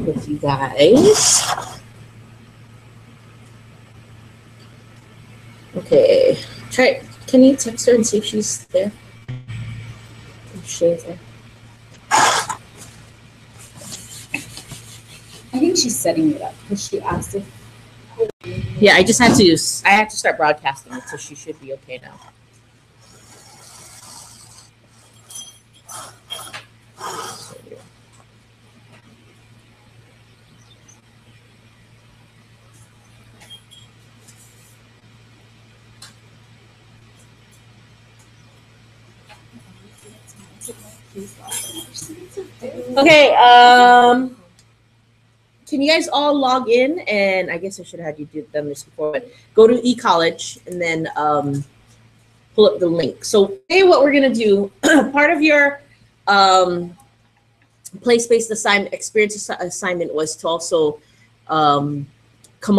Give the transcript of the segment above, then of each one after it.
with you guys. Okay, try. Can you text her and see if she's there? If she's there. I think she's setting it up because she asked if. Yeah, I just had to. I had to start broadcasting it, so she should be okay now. Okay. Can you guys all log in? And I guess I should have had you done this before, but go to eCollege and then pull up the link. So today what we're gonna do, part of your place-based experience assignment was to also come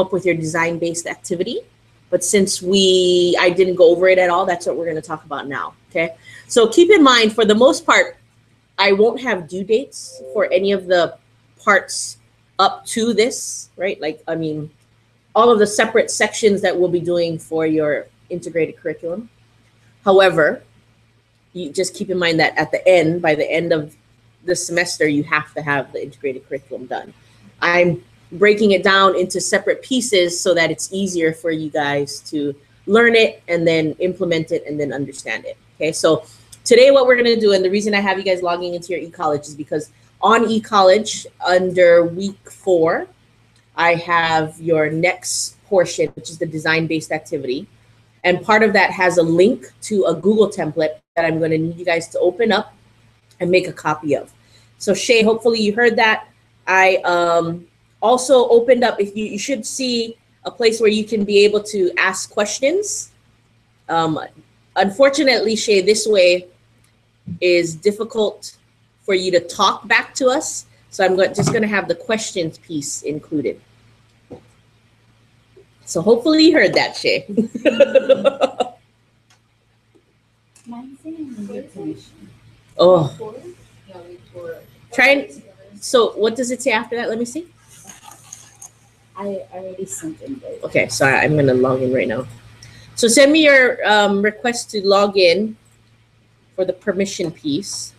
up with your design-based activity. But since I didn't go over it at all, that's what we're gonna talk about now, okay? So keep in mind, for the most part, I won't have due dates for any of the parts up to this, right? Like, I mean, all of the separate sections that we'll be doing for your integrated curriculum. However, you just keep in mind that at the end, by the end of the semester, you have to have the integrated curriculum done. I'm breaking it down into separate pieces so that it's easier for you guys to learn it and then implement it and then understand it. Okay, so today what we're gonna do, and the reason I have you guys logging into your eCollege is because on eCollege under week 4, I have your next portion, which is the design-based activity. And part of that has a link to a Google template that I'm gonna need you guys to open up and make a copy of. So Shay, hopefully you heard that. I also opened up, if you should see a place where you can be able to ask questions. Unfortunately, Shay, this way is difficult for you to talk back to us. So I'm just gonna have the questions piece included. So hopefully you heard that, Shay. Oh. Try and, so what does it say after that? Let me see. I already sent in. Okay, sorry, I'm gonna log in right now. So send me your request to log in for the permission piece.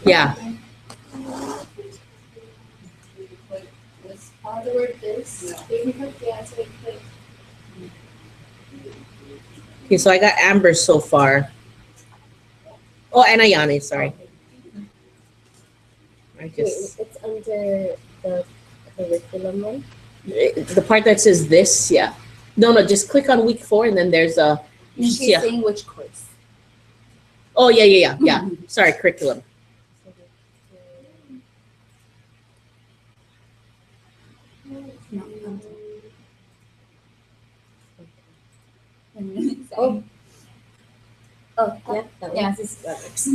Yeah. Okay, so I got Amber so far. Oh, and Ayane, sorry. It's under the curriculum one? The part that says this, yeah. No, just click on week 4 and then there's a. She's saying which course. Oh, yeah. Sorry, curriculum. Yeah, that yeah, one. this works.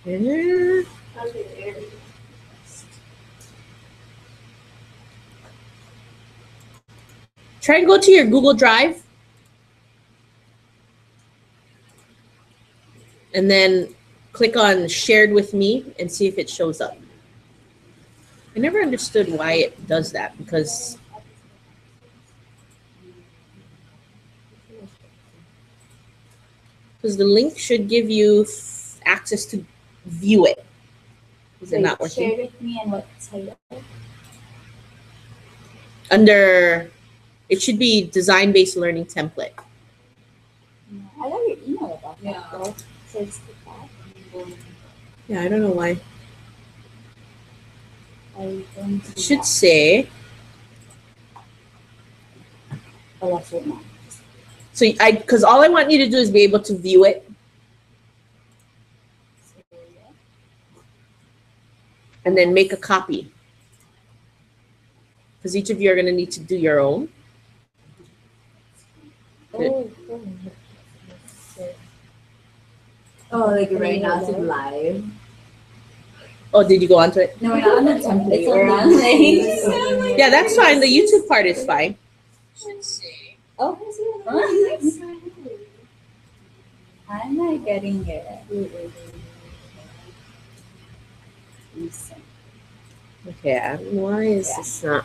Okay. Try and go to your Google Drive. And then click on shared with me and see if it shows up. I never understood why it does that because the link should give you access to view it. Is it not working? Share with me and what title? Under, it should be design-based learning template. I got your email about that though. So it's that. Yeah, I don't know why. It should say. Oh, that's it now. So because all I want you to do is be able to view it. And then make a copy. Because each of you are going to need to do your own. Oh, like right now it's live. Oh, did you go onto it? No, we're not on the template. It's We're on on the- like. Yeah, that's fine. The YouTube part is fine. Oh, I'm not getting it. Okay, why is this not?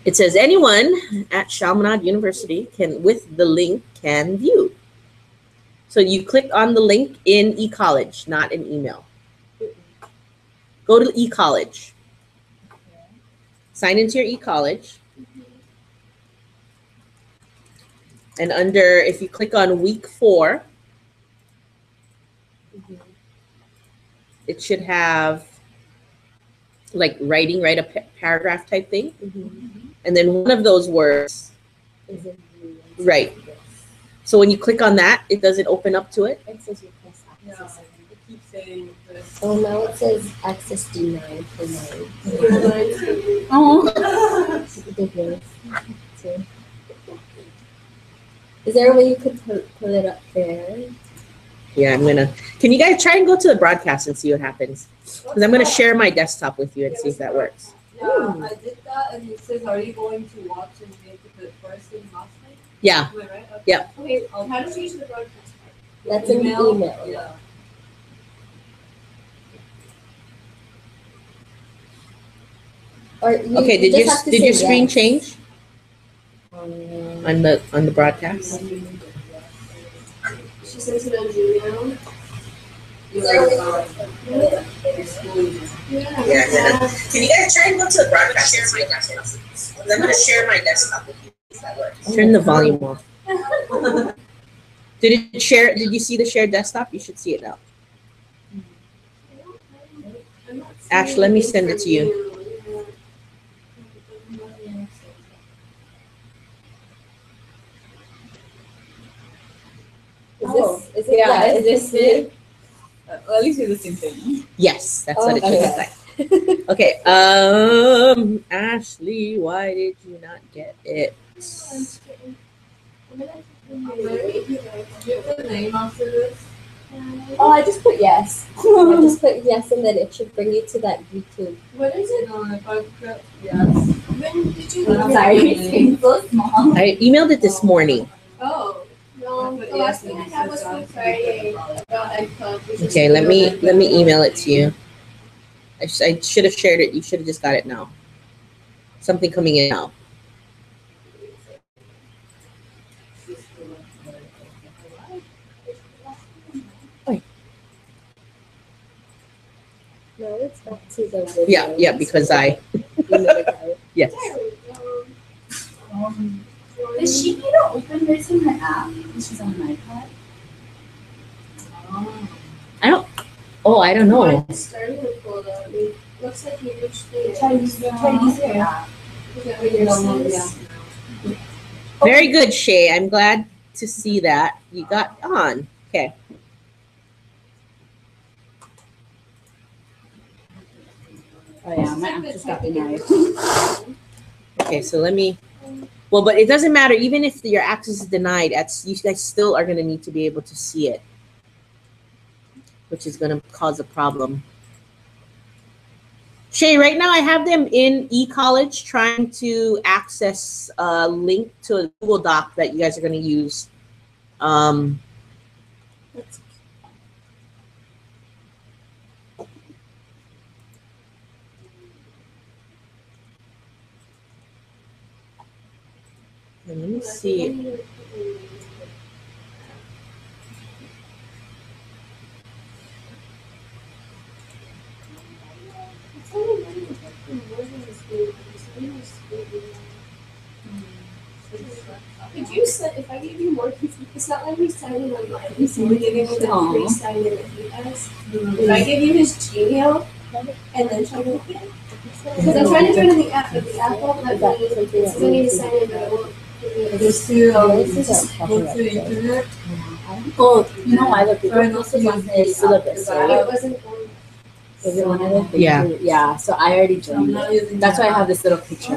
It says anyone at Chaminade University can, with the link, can view. So you click on the link in eCollege, not in email. Go to eCollege. Sign into your eCollege. And under, if you click on week 4, it should have like writing, write a paragraph type thing. And then one of those words, right. So when you click on that, it doesn't open up to it. It says request access. It keeps saying this. Oh, now it says access denied for mine. Oh. Ridiculous. So, is there a way you could pull it up there? Yeah, I'm gonna, can you guys try and go to the broadcast and see what happens? Because I'm gonna share my desktop with you and see if that works. Yeah, I did that, and it says, "Are you going to watch and make the first thing last night?" Yeah, Am I right? Okay. Yeah. Okay, how do you use the broadcast part? That's an email. Yeah. Or you, okay, you just have to did say your screen yes. change on the broadcast? She sends it on Gmail. Yeah. Can you guys try and go to the broadcast? I'm gonna share my desktop with you. If that works. Turn the volume off. Did it share? Did you see the shared desktop? You should see it now. Ash, let me send it to you. Is this it? Well, at least it's the same thing. Yes, that's what it should look Okay. like. Okay. Ashley, why did you not get it? Do you have the name after this? Oh, I just put yes. I just put yes, and then it should bring you to that YouTube. What is it? No, if I put yes. When did you? I'm sorry, it's so small. I emailed it this morning. Oh. No, the last thing I had was on Friday about iCloud. Okay, let me email it to you. I should have shared it. You should have just got it now. Something coming in now. No, it's back to the video. Yeah, because I yes. Does she need to open this in her app? She's on an iPad. Oh, I don't know. It's starting to pull though. It looks like you reached the. Try to use your app. Is that what you're saying? Very good, Shay. I'm glad to see that you got on. Okay. Oh yeah, my app just got denied. Okay, so let me. Well, but it doesn't matter. Even if your access is denied, you guys still are going to need to be able to see it, which is going to cause a problem. Shay, right now I have them in eCollege trying to access a link to a Google Doc that you guys are going to use. Let me see. Could you set, if I gave you more, it's not like we sign in online. It's only giving him the free sign in that he has. If I give you his Gmail and then try to open it. Because I'm trying to do it in the app, but the app won't let me. It says I need to sign in, but it won't. Just to just go to the internet. Oh, you know why the people this is on the syllabus, It right? wasn't. Is it one of the things? Yeah. Yeah. So I already joined it. That's why I have this little picture.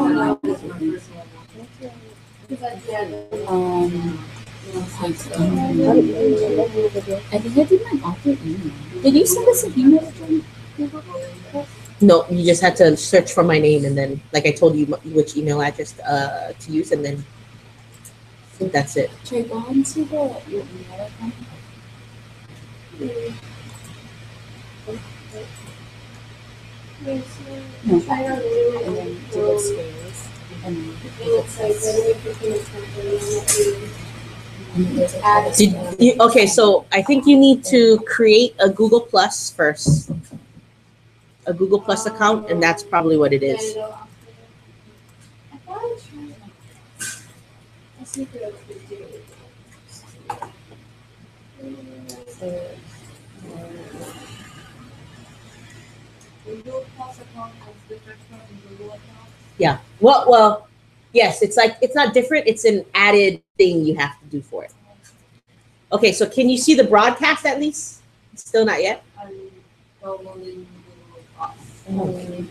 I think I did my author email. Did you send us an email again? No, you just had to search for my name, and then, like I told you, which email address to use, and then that's it. Should I go into your email account? No. I don't And know. then do the space. And then It's like when we put in a company, add Okay, so I think you need to create a Google Plus first, a Google Plus account, and that's probably what it is. I thought I tried. Let's see if it would do it. Google Plus account is different from Google account. Yeah. Well, yes. It's like it's not different. It's an added thing you have to do for it. Okay. So can you see the broadcast at least? Still not yet. I'm downloading Google Plus.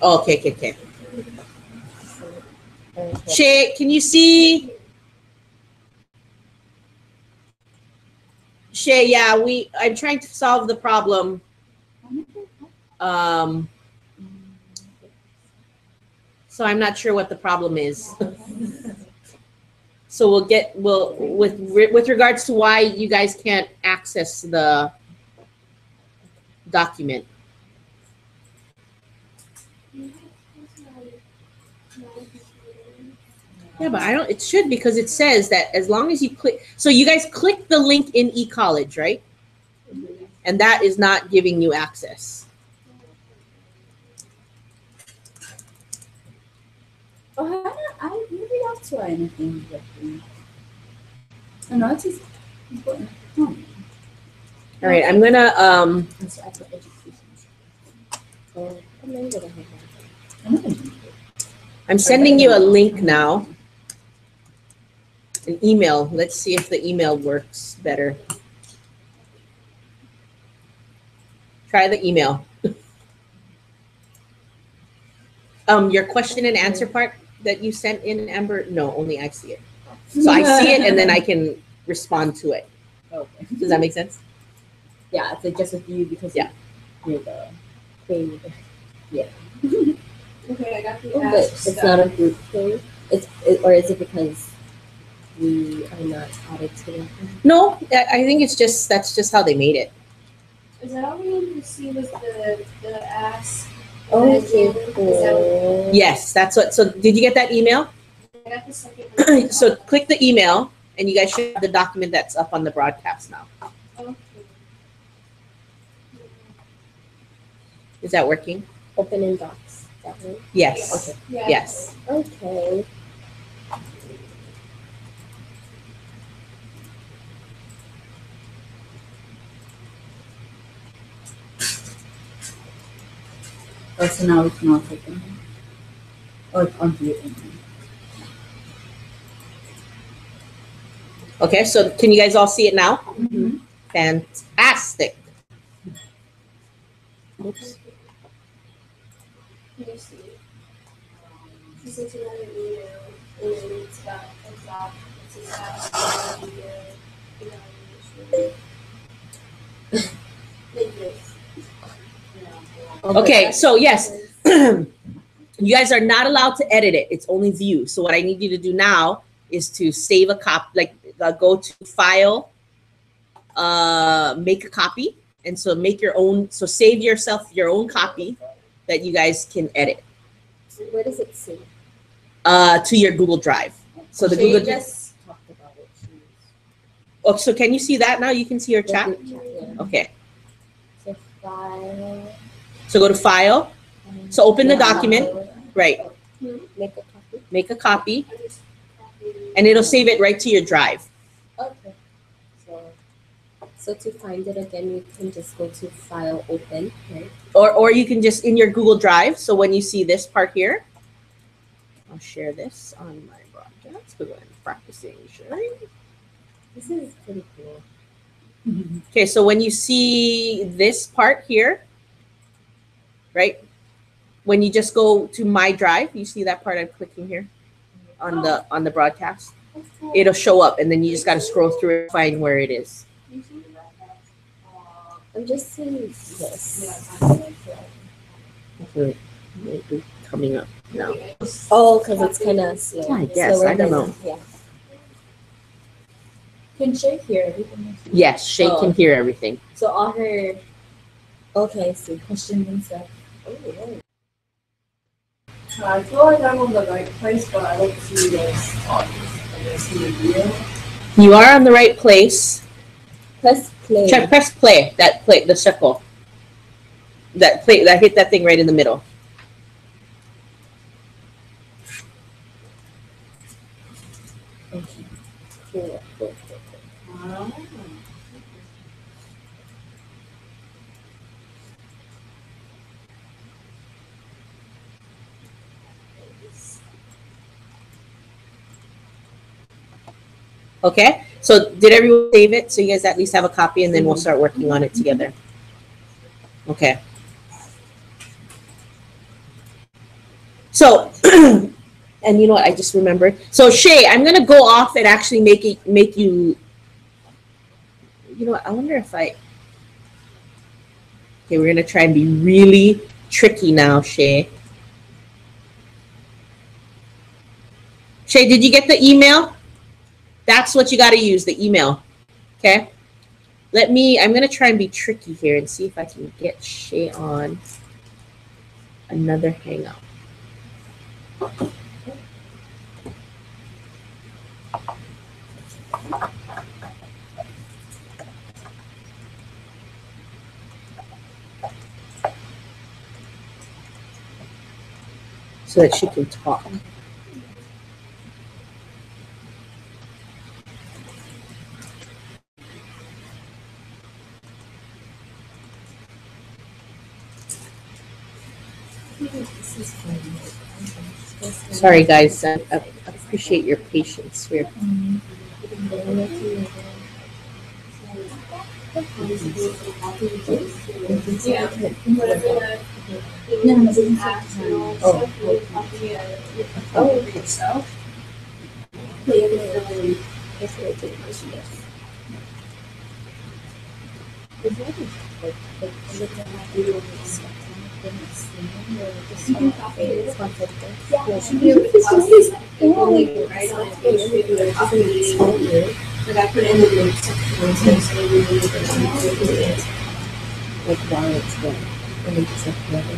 Oh, okay. Shay, can you see? Shay, yeah, I'm trying to solve the problem. So I'm not sure what the problem is. So with regards to why you guys can't access the document. Yeah, but it should, because it says that as long as you click, so you guys click the link in eCollege, right? And that is not giving you access. Oh, I maybe that's why anything is different. I know it's just important. All right, I'm gonna That's why I put education. I'm sending you a link now. An email. Let's see if the email works better. Try the email. Your question and answer part that you sent in, Amber? No, only I see it. So I see it and then I can respond to it. Okay. Does that make sense? Yeah, it's like just with you because Yeah. you're the queen. Okay, I got the But ask it's not a group thing. Or is it because we are not added to it? No, I think that's just how they made it. Is that all we need to see was the ask? Okay, Is that cool. Yes, that's what. So did you get that email? I got the second one. So click the email and you guys should have the document that's up on the broadcast now. Okay. Is that working? Open in docs. That one. Yes. Okay. Yeah. Yes. Okay. Oh, so now we can all take them. Or unmute them. Okay, so can you guys all see it now? Mm-hmm. Fantastic. Oops. Can you see? She sent another email, and then it's got a doc. It says ask evaluation. Like this. Okay, so yes, you guys are not allowed to edit it. It's only view. So what I need you to do now is to save a copy, go to file, make a copy. And so make your own, so save yourself your own copy that you guys can edit Where does it say? to your Google Drive. So the Shay Google, just talked about it. oh, so can you see that now? You can see your chat? Yeah. Okay, So file. so go to file. So open the document, right? Make a copy. Make a copy I just copied it. and it'll save it right to your drive. Okay. So to find it again, you can just go to file open, right? Or you can just in your Google Drive. So when you see this part here, I'll share this on my broadcast because I'm practicing sharing. This is pretty cool. Okay, so when you see this part here, right? When you just go to my drive, you see that part I'm clicking here on the broadcast. it'll show up, and then you just got to scroll through it and find where it is. I'm just seeing this. It might be coming up now. Oh, because it's kind of slow. I guess. slower I don't than- know. Yeah. Can Shay hear everything? Yes, Shay Oh. can hear everything. So all her. Okay, I see. Questions and stuff. I feel like I'm on the right place, but I don't see this on the video. You are on the right place. Press play. Press play. That play, the circle. That play. That hit that thing right in the middle. Okay. So did everyone save it? So you guys at least have a copy, and then we'll start working on it together. Okay. So, and you know what? I just remembered. So Shay, I'm gonna go off and actually make you. You know what? I wonder if I. Okay, we're gonna try and be really tricky now, Shay. Shay, did you get the email? That's what you got to use, the email. Okay. I'm going to try and be tricky here and see if I can get Shay on another hangout. So that she can talk. Sorry, guys. I appreciate your patience here. Yeah, whatever the No, no, is international stuff, you would copy it yourself. But you can fill in if you're doing this. You can copy it. Yeah, she can copy it. Only right on it. You can do a copy. Like I put in the notes section, so you need to Like while it's going. And it's like whatever.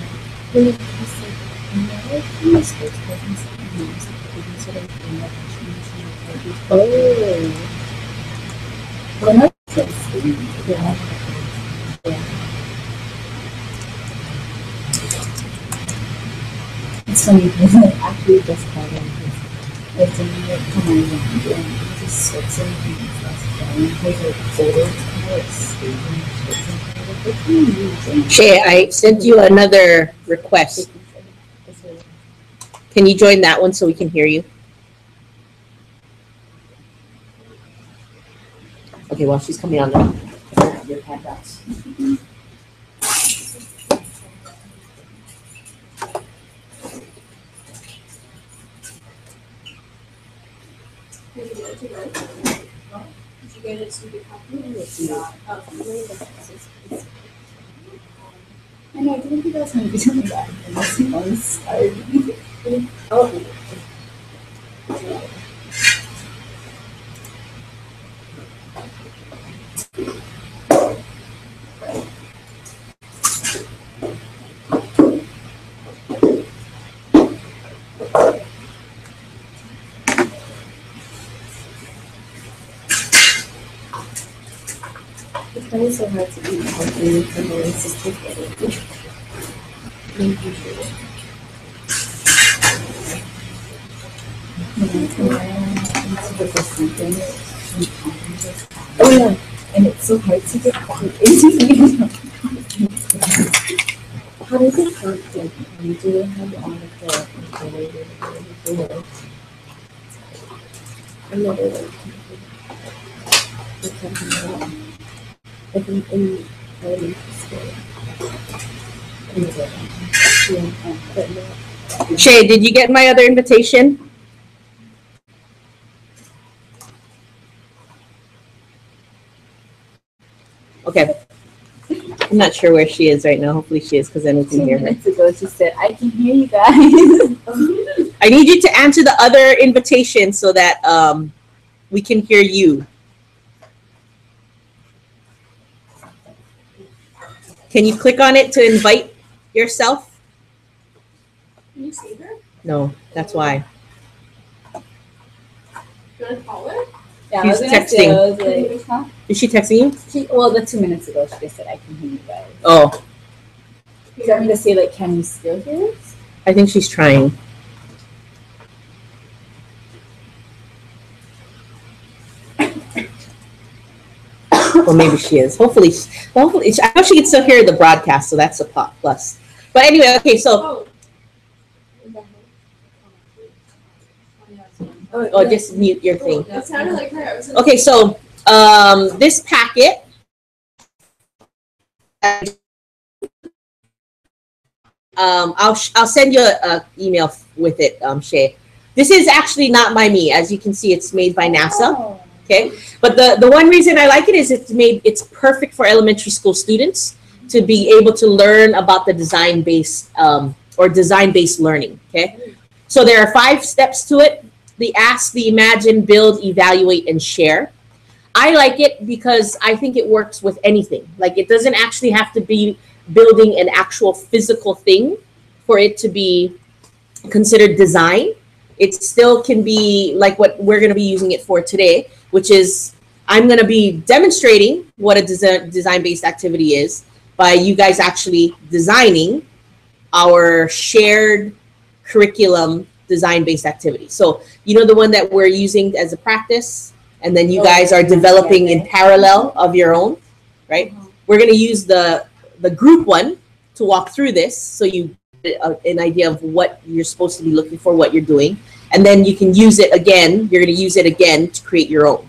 It's funny because I actually just called him because it's in the command and just switch everything and his like photos kind of like staging. Shay, I sent you another request. Can you join that one so we can hear you? Okay, well, she's coming on now. Your handouts. Did you get it so you could copy it? I know, I didn't think I was going to be doing that. I'm sorry. It's kind of so hard to eat healthy from the sister getting. Thank you for it. Oh yeah, and it's so hard to get back into it. How does it work? Like, you do have all of the another one. I think in elementary school. Yeah, but not. Shay, did you get my other invitation? Okay. I'm not sure where she is right now. Hopefully she is, because then we can 2 hear her. minutes ago, she said, "I can hear you guys." I need you to answer the other invitation so that we can hear you. Can you click on it to invite yourself? Can you see her? No, that's why. Do you want to call her? Yeah, She's I was gonna say, texting. I was like, huh? Is she texting you? Well, the 2 minutes ago, she just said, "I can hear you guys." Oh, Do you want me to say, like, "Can you still hear us?" I think she's trying. Well, maybe she is. Hopefully, I know she can still hear the broadcast, so that's a plus. But anyway, okay, so Oh, just mute your thing. it sounded like her. I was Okay, so this packet, I'll send you a email with it, Shay. This is actually not by me, as you can see. It's made by NASA. Oh. Okay, but the one reason I like it is it's perfect for elementary school students to be able to learn about the design-based or design-based learning. Okay, so there are 5 steps to it: the ask, the imagine, build, evaluate, and share. I like it because I think it works with anything. Like, it doesn't actually have to be building an actual physical thing for it to be considered design. It still can be like what we're going to be using it for today, which is I'm going to be demonstrating what a design-based activity is by you guys actually designing our shared curriculum design-based activity. So, you know, the one that we're using as a practice, and then you guys are developing in parallel of your own, right? We're going to use the group one to walk through this, so you get an idea of what you're supposed to be looking for, what you're doing, and then you can use it again. You're going to use it again to create your own.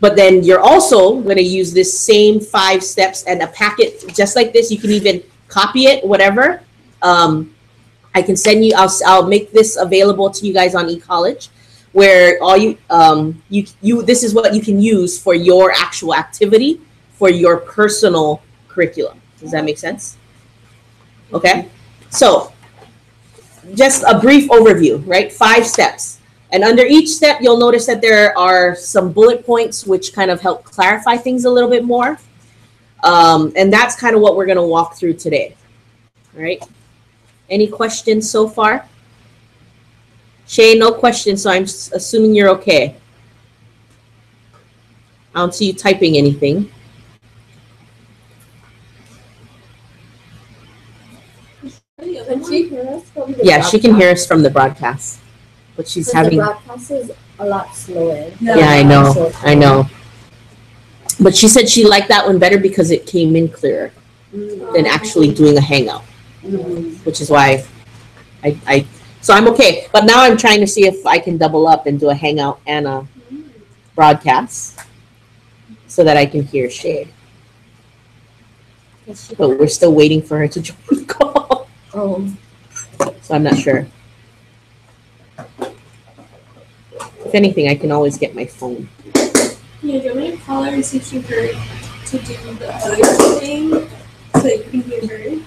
But then you're also going to use this same 5 steps and a packet just like this. You can even copy it, whatever. I can send you. I'll make this available to you guys on eCollege, where all this is what you can use for your actual activity for your personal curriculum. Does that make sense? Okay. So just a brief overview, right? 5 steps. And under each step, you'll notice that there are some bullet points which kind of help clarify things a little bit more. And that's kind of what we're going to walk through today. All right. Any questions so far? Shay, no questions, so I'm assuming you're okay. I don't see you typing anything. Can she hear us from the Yeah, she can broadcast? hear us from the broadcast, but she's Because having. the broadcast is a lot slower. Yeah, I know. But she said she liked that one better because it came in clearer than actually doing a hangout, which is why so I'm okay. But now I'm trying to see if I can double up and do a hangout and a broadcast so that I can hear Shay. But we're still waiting for her to join the call. Oh. So I'm not sure. If anything, I can always get my phone. Yeah, do you want me to call her and see if she heard to do the other thing so you can hear her?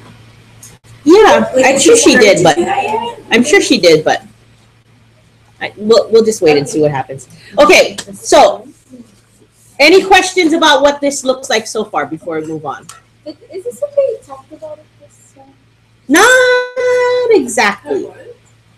Yeah, Like, I'm if sure she heard did, to but do that yet? I'm sure she did, but we'll just wait and see what happens. Okay, so any questions about what this looks like so far before we move on? Is this something you talked about this one? Not exactly,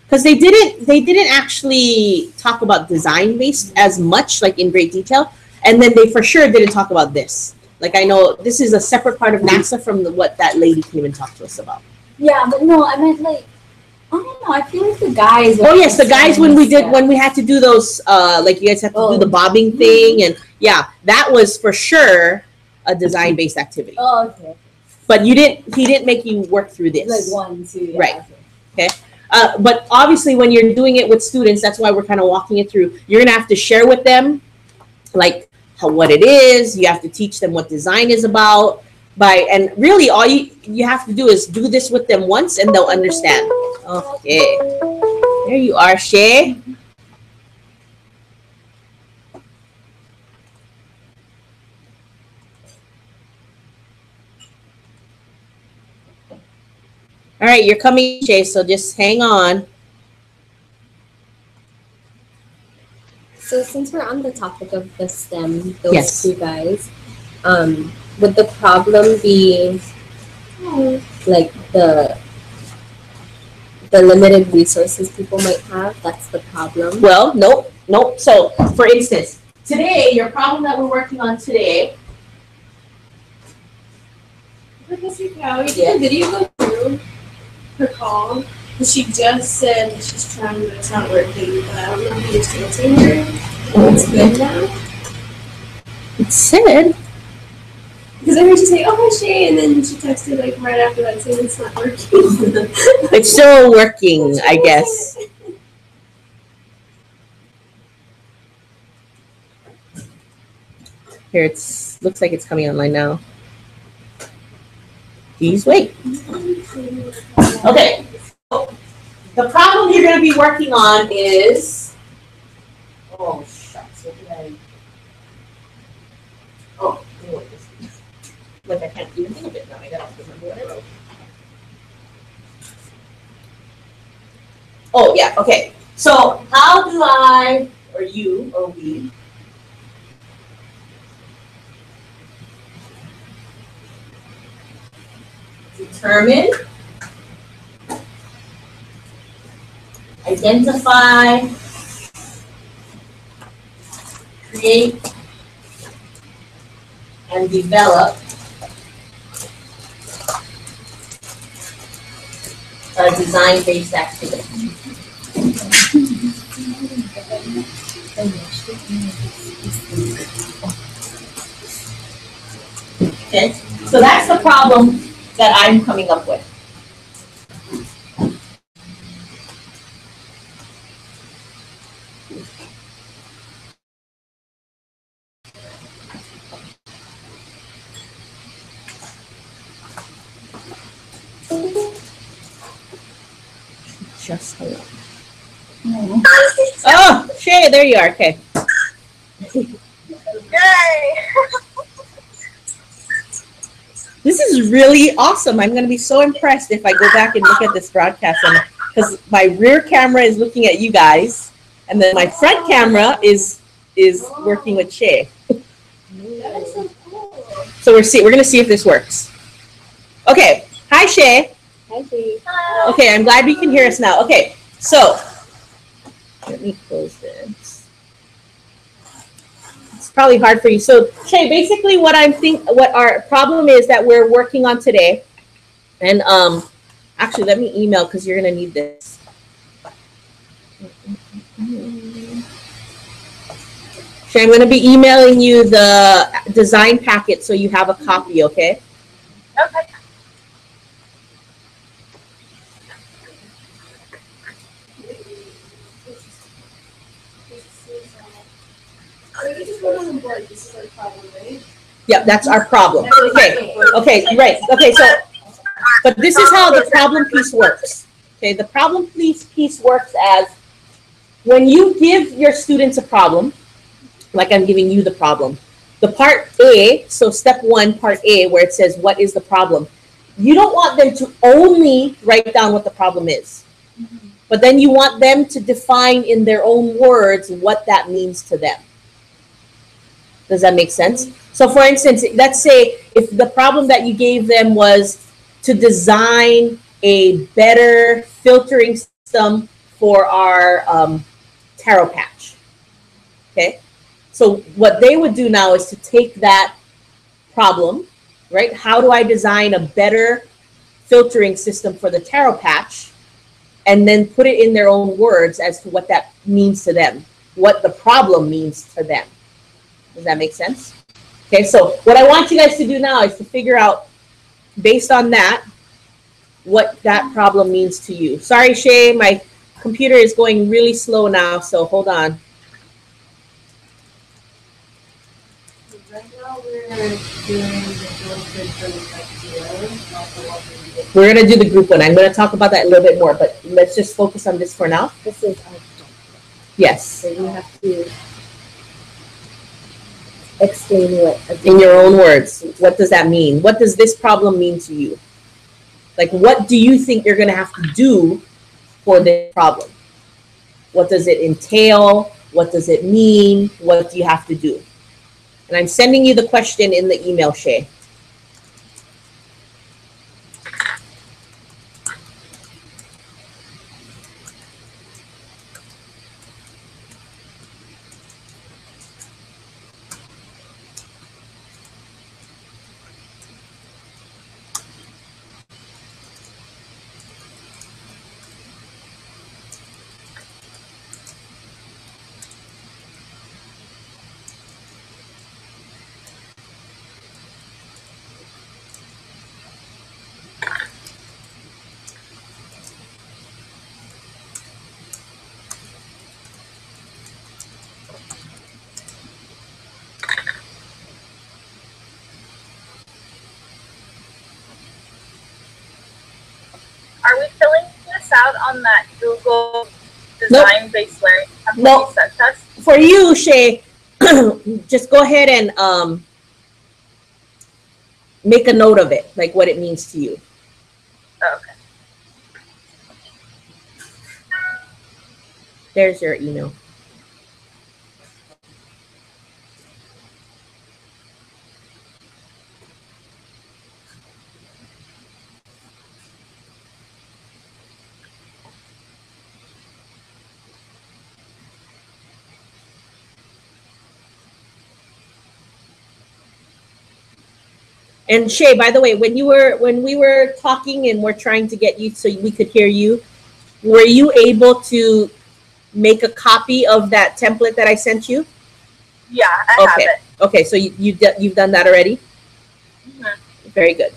because they didn't actually talk about design based as much, like in great detail, and then they for sure didn't talk about this. Like, I know this is a separate part of NASA from what that lady came and talked to us about. Yeah, but no, I meant like, I don't know. I feel like the guys. Oh yes, the guys when we had to do those like you guys have to do the bobbing thing, and yeah, that was for sure a design based activity. Oh, okay. But he didn't make you work through this. Like 1, 2. Yeah, Right. Okay. But obviously when you're doing it with students, that's why we're kind of walking it through. You're gonna have to share with them like what it is. You have to teach them what design is about. And really all you have to do is do this with them once and they'll understand. Okay. There you are, Shay. All right, you're coming, Shay, so just hang on. So since we're on the topic of the STEM, those Yes. two guys, would the problem be like the limited resources people might have? That's the problem. Well, nope. So, for instance, today, your problem that we're working on today. Professor Cowie, did the video go through her call? Because she just said that she's trying, but it's not working. But I don't know if you just answered her. It's good now. It said. Because I heard you say, "Oh, hi, Shay," and then she texted like right after that saying it's not working. It's still working, I guess. Here, looks like it's coming online now. Please wait. Okay. So, the problem you're going to be working on is. Oh, shucks. What did I. Oh, you know what this is. Like, I can't even think of it now. I got to remember what I wrote. Oh, yeah. Okay. So, how do I, or you, or we, determine, identify, create, and develop a design-based activity. Okay, so that's the problem that I'm coming up with. Just hold on. Oh, Shay, there you are. Okay. This is really awesome. I'm going to be so impressed if I go back and look at this broadcast, because my rear camera is looking at you guys, and then my front camera is working with Shay. So we're going to see if this works. Okay. Hi, Shay. Hi, Shay. Okay, I'm glad we can hear us now. Okay, so let me close this. It's probably hard for you. So, Shay, basically what our problem is that we're working on today, and actually let me email because you're gonna need this. Shay, I'm gonna be emailing you the design packet so you have a copy. Okay. Okay. This is our problem, right? Yeah, that's our problem. Okay, right. Okay, so, but this is how the problem piece works. Okay, the problem piece works as when you give your students a problem, like I'm giving you the problem, the part A, so step 1, part A, where it says, what is the problem? You don't want them to only write down what the problem is, but then you want them to define in their own words what that means to them. Does that make sense? So for instance, let's say if the problem that you gave them was to design a better filtering system for our taro patch. Okay? So what they would do now is to take that problem, right? How do I design a better filtering system for the taro patch? And then put it in their own words as to what that means to them, what the problem means to them. Does that make sense? Okay, so what I want you guys to do now is to figure out, based on that, what that problem means to you. Sorry, Shay, my computer is going really slow now, so hold on. Right now we're doing the idea, not the one we did. We're going to do the group one. I'm going to talk about that a little bit more, but let's just focus on this for now. This is our job. Yes. So you have to explain what In your own words, what does that mean? What does this problem mean to you? Like, what do you think you're going to have to do for this problem? What does it entail? What does it mean? What do you have to do? And I'm sending you the question in the email, Shay. Are we filling this out on that Google design-based learning template Nope. you sent us? For you, Shay, just go ahead and make a note of it, like what it means to you. Oh, okay. There's your email. And Shay, by the way, when we were talking and we're trying to get you so we could hear you, were you able to make a copy of that template that I sent you? Yeah, I have it. Okay, so you've done that already? Mm-hmm. Very good.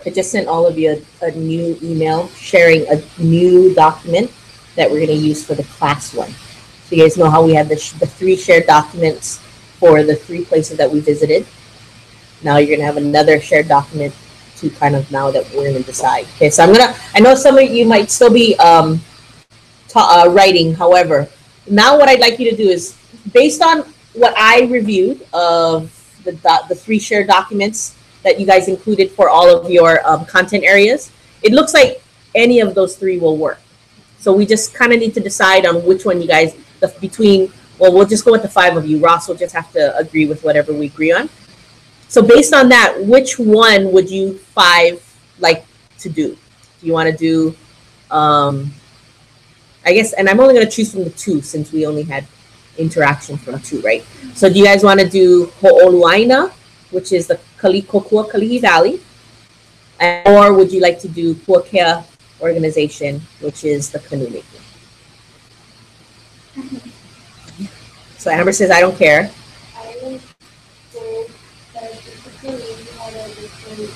I just sent all of you a new email sharing a new document that we're going to use for the class one. So you guys know how we had the 3 shared documents for the 3 places that we visited. Now you're going to have another shared document to kind of now that we're going to decide. Okay, so I know some of you might still be writing. However, now what I'd like you to do is, based on what I reviewed of the 3 shared documents that you guys included for all of your content areas, it looks like any of those 3 will work. So we just kind of need to decide on which one you guys, we'll just go with the 5 of you. Ross will just have to agree with whatever we agree on. So based on that, which one would you 5 like to do? Do you want to do, I guess, and I'm only going to choose from the 2 since we only had interaction from 2, right? So do you guys want to do Ho'oluaina, which is the Kokua Kalihi Valley? Or would you like to do Puakea Organization, which is the canoe making? So Amber says, I don't care. I would go typically had a different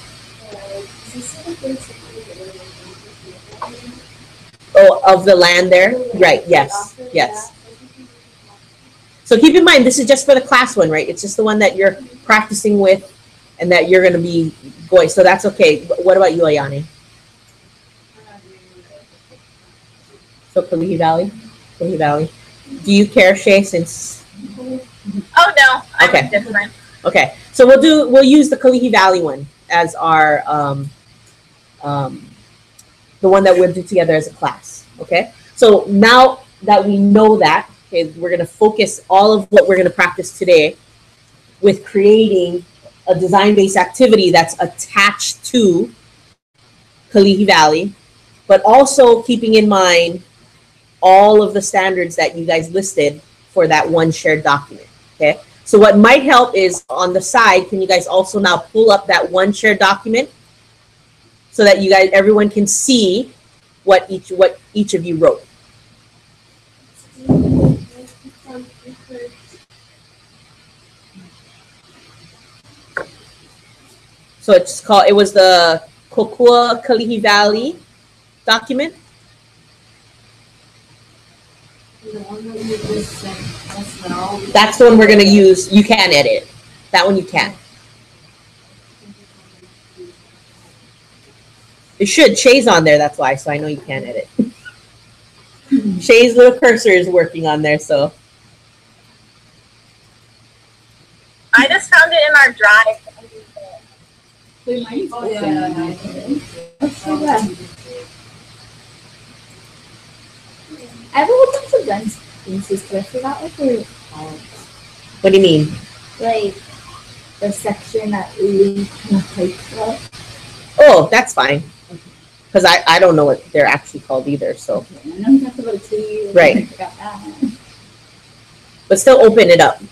Oh, of the land there? Right, yes, yes. So keep in mind, this is just for the class one, right? It's just the one that you're practicing with and that you're going to be going. So that's okay. What about you, Ayani? So Kalihi Valley? Kalihi Valley. Do you care, Shay, since? Oh, no. I'm Okay. different. Okay. So we'll use the Kalihi Valley one as our, the one that we'll do together as a class. Okay. So now that we know that, okay, we're going to focus all of what we're going to practice today with creating a design-based activity that's attached to Kalihi Valley, but also keeping in mind all of the standards that you guys listed for that one shared document. Okay. So what might help is on the side, can you guys also now pull up that one shared document so that you guys, everyone can see what each of you wrote. So it's called, it was the Kokua Kalihi Valley document. The one that you just sent us now. That's the one we're going to use. You can edit. That one you can. It should. Shay's on there, that's why. So I know you can edit. Shay's little cursor is working on there, so. I just found it in our drive. Wait, mine's Oh, open. yeah. Let's see that. I have a whole bunch of guns pieces, but I forgot what they're called. What do you mean? Like the section that Lee kind of typed up. Oh, that's fine. Because I don't know what they're actually called either, so. Okay, I know he talked about it too. Right. I forgot that. But still open it up.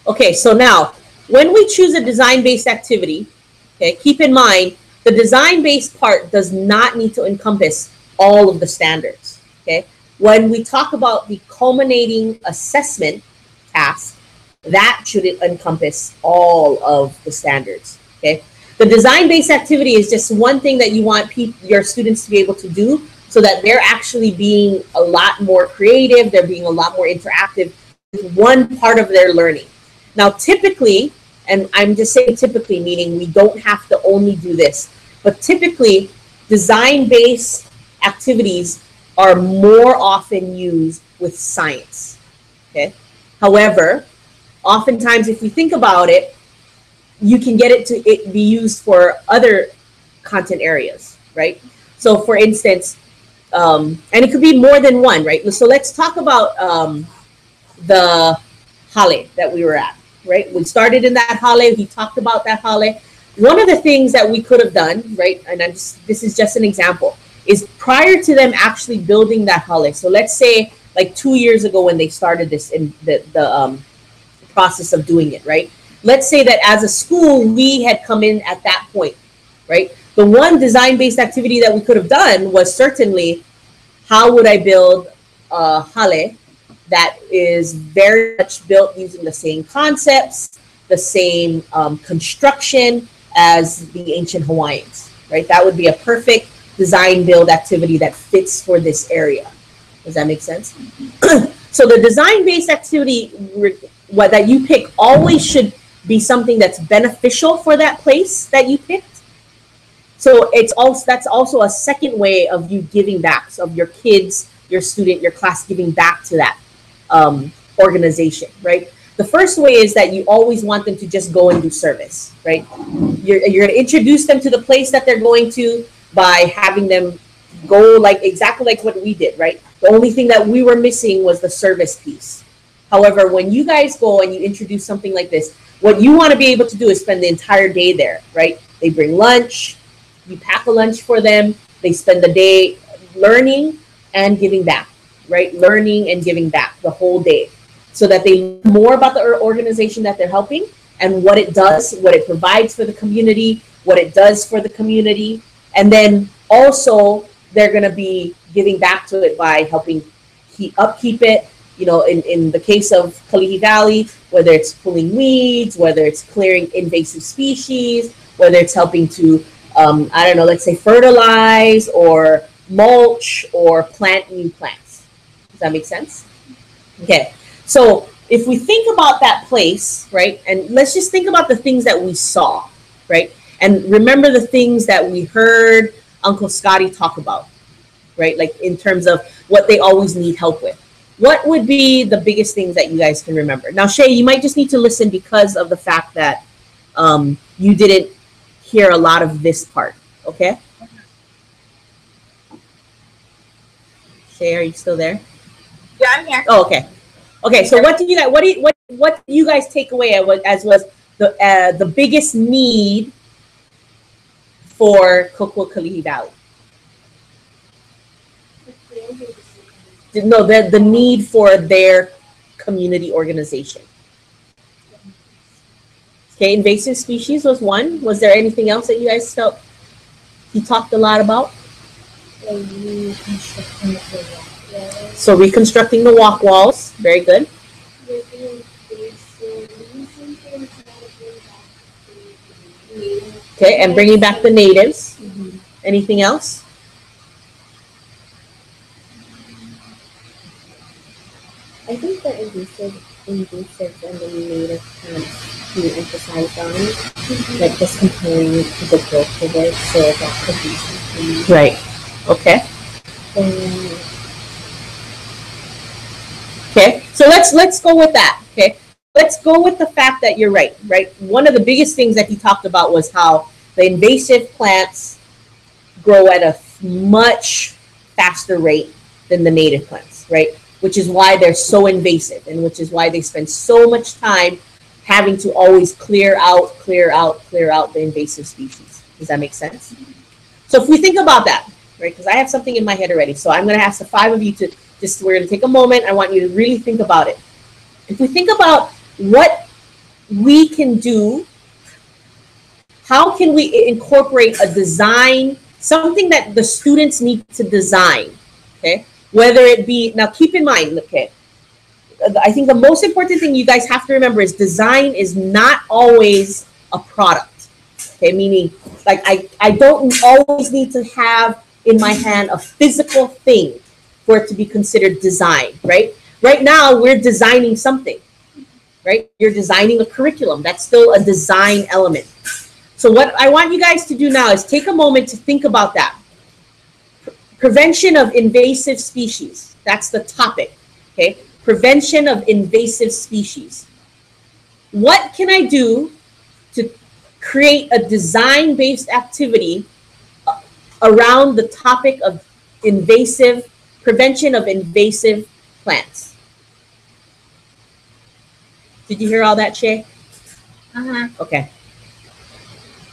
Okay, so now, when we choose a design-based activity, okay, keep in mind, the design-based part does not need to encompass all of the standards, okay? When we talk about the culminating assessment task, that should encompass all of the standards, okay? The design-based activity is just one thing that you want your students to be able to do so that they're actually being a lot more creative, they're being a lot more interactive with one part of their learning. Now, typically, and I'm just saying typically, meaning we don't have to only do this, but typically, design-based activities are more often used with science, okay? However, oftentimes, if you think about it, you can get it to be used for other content areas, right? So, for instance, and it could be more than one, right? So let's talk about the hale that we were at. Right, we started in that hale. He talked about that hale. One of the things that we could have done, right, and this is just an example, is prior to them actually building that hale. So let's say like 2 years ago when they started this in the process of doing it, right? Let's say that as a school we had come in at that point, right? The one design-based activity that we could have done was certainly, how would I build a hale that is very much built using the same concepts, the same construction as the ancient Hawaiians, right? That would be a perfect design build activity that fits for this area. Does that make sense? So the design-based activity that you pick always should be something that's beneficial for that place that you picked. So that's also a second way of you giving back, so of your kids, your student, your class giving back to that organization, right? The first way is that you always want them to just go and do service, right? You're going to introduce them to the place that they're going to by having them go exactly like what we did, right? The only thing that we were missing was the service piece. However, when you guys go and you introduce something like this, what you want to be able to do is spend the entire day there, right? They bring lunch, you pack a lunch for them, they spend the day learning and giving back, right? Learning and giving back the whole day so that they learn more about the organization that they're helping and what it does, what it provides for the community, what it does for the community. And then also they're going to be giving back to it by helping upkeep it. You know, in the case of Kalihi Valley, whether it's pulling weeds, whether it's clearing invasive species, whether it's helping to, I don't know, let's say fertilize or mulch or plant new plants. Does that make sense? Okay. So if we think about that place, right, and let's just think about the things that we saw, right? And remember the things that we heard Uncle Scotty talk about, right? Like in terms of what they always need help with. What would be the biggest things that you guys can remember? Now, Shay, you might just need to listen because of the fact that you didn't hear a lot of this part, okay? Shay, are you still there? Yeah, I'm here. Oh, okay. Okay, so what do you guys take away as was the biggest need for Kokua Kalihi Valley? No, the need for their community organization. Okay, invasive species was one. Was there anything else that you guys felt he talked a lot about? So reconstructing the walk walls, very good. Okay, and bringing back the natives. Anything else? I think the invasive and the native plants we emphasize on, like just comparing the growth of it, so that could be something. Right. Okay. Okay. So let's go with that. Okay. Let's go with the fact that you're right. Right. One of the biggest things that he talked about was how the invasive plants grow at a much faster rate than the native plants. Right. Which is why they're so invasive and which is why they spend so much time having to always clear out the invasive species. Does that make sense? So if we think about that, right, because I have something in my head already. So I'm going to ask the five of you to we're going to take a moment. I want you to really think about it. If we think about what we can do, how can we incorporate a design, something that the students need to design, okay? Whether it be, now keep in mind, okay, I think the most important thing you guys have to remember is design is not always a product, okay? Meaning, like I don't always need to have in my hand a physical thing for it to be considered design, right? Right now, we're designing something, right? You're designing a curriculum. That's still a design element. So what I want you guys to do now is take a moment to think about that. Prevention of invasive species. That's the topic, okay? Prevention of invasive species. What can I do to create a design-based activity around the topic of prevention of invasive plants? Did you hear all that, Shay? Okay.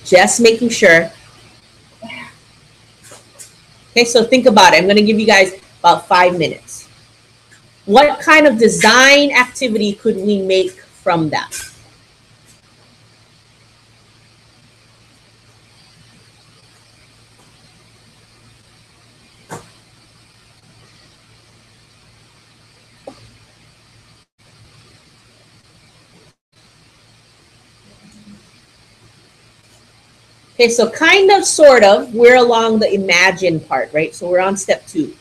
Just making sure. Okay, so think about it. I'm going to give you guys about 5 minutes. What kind of design activity could we make from that? Okay, so kind of, sort of, we're along the imagine part, right? So we're on step 2.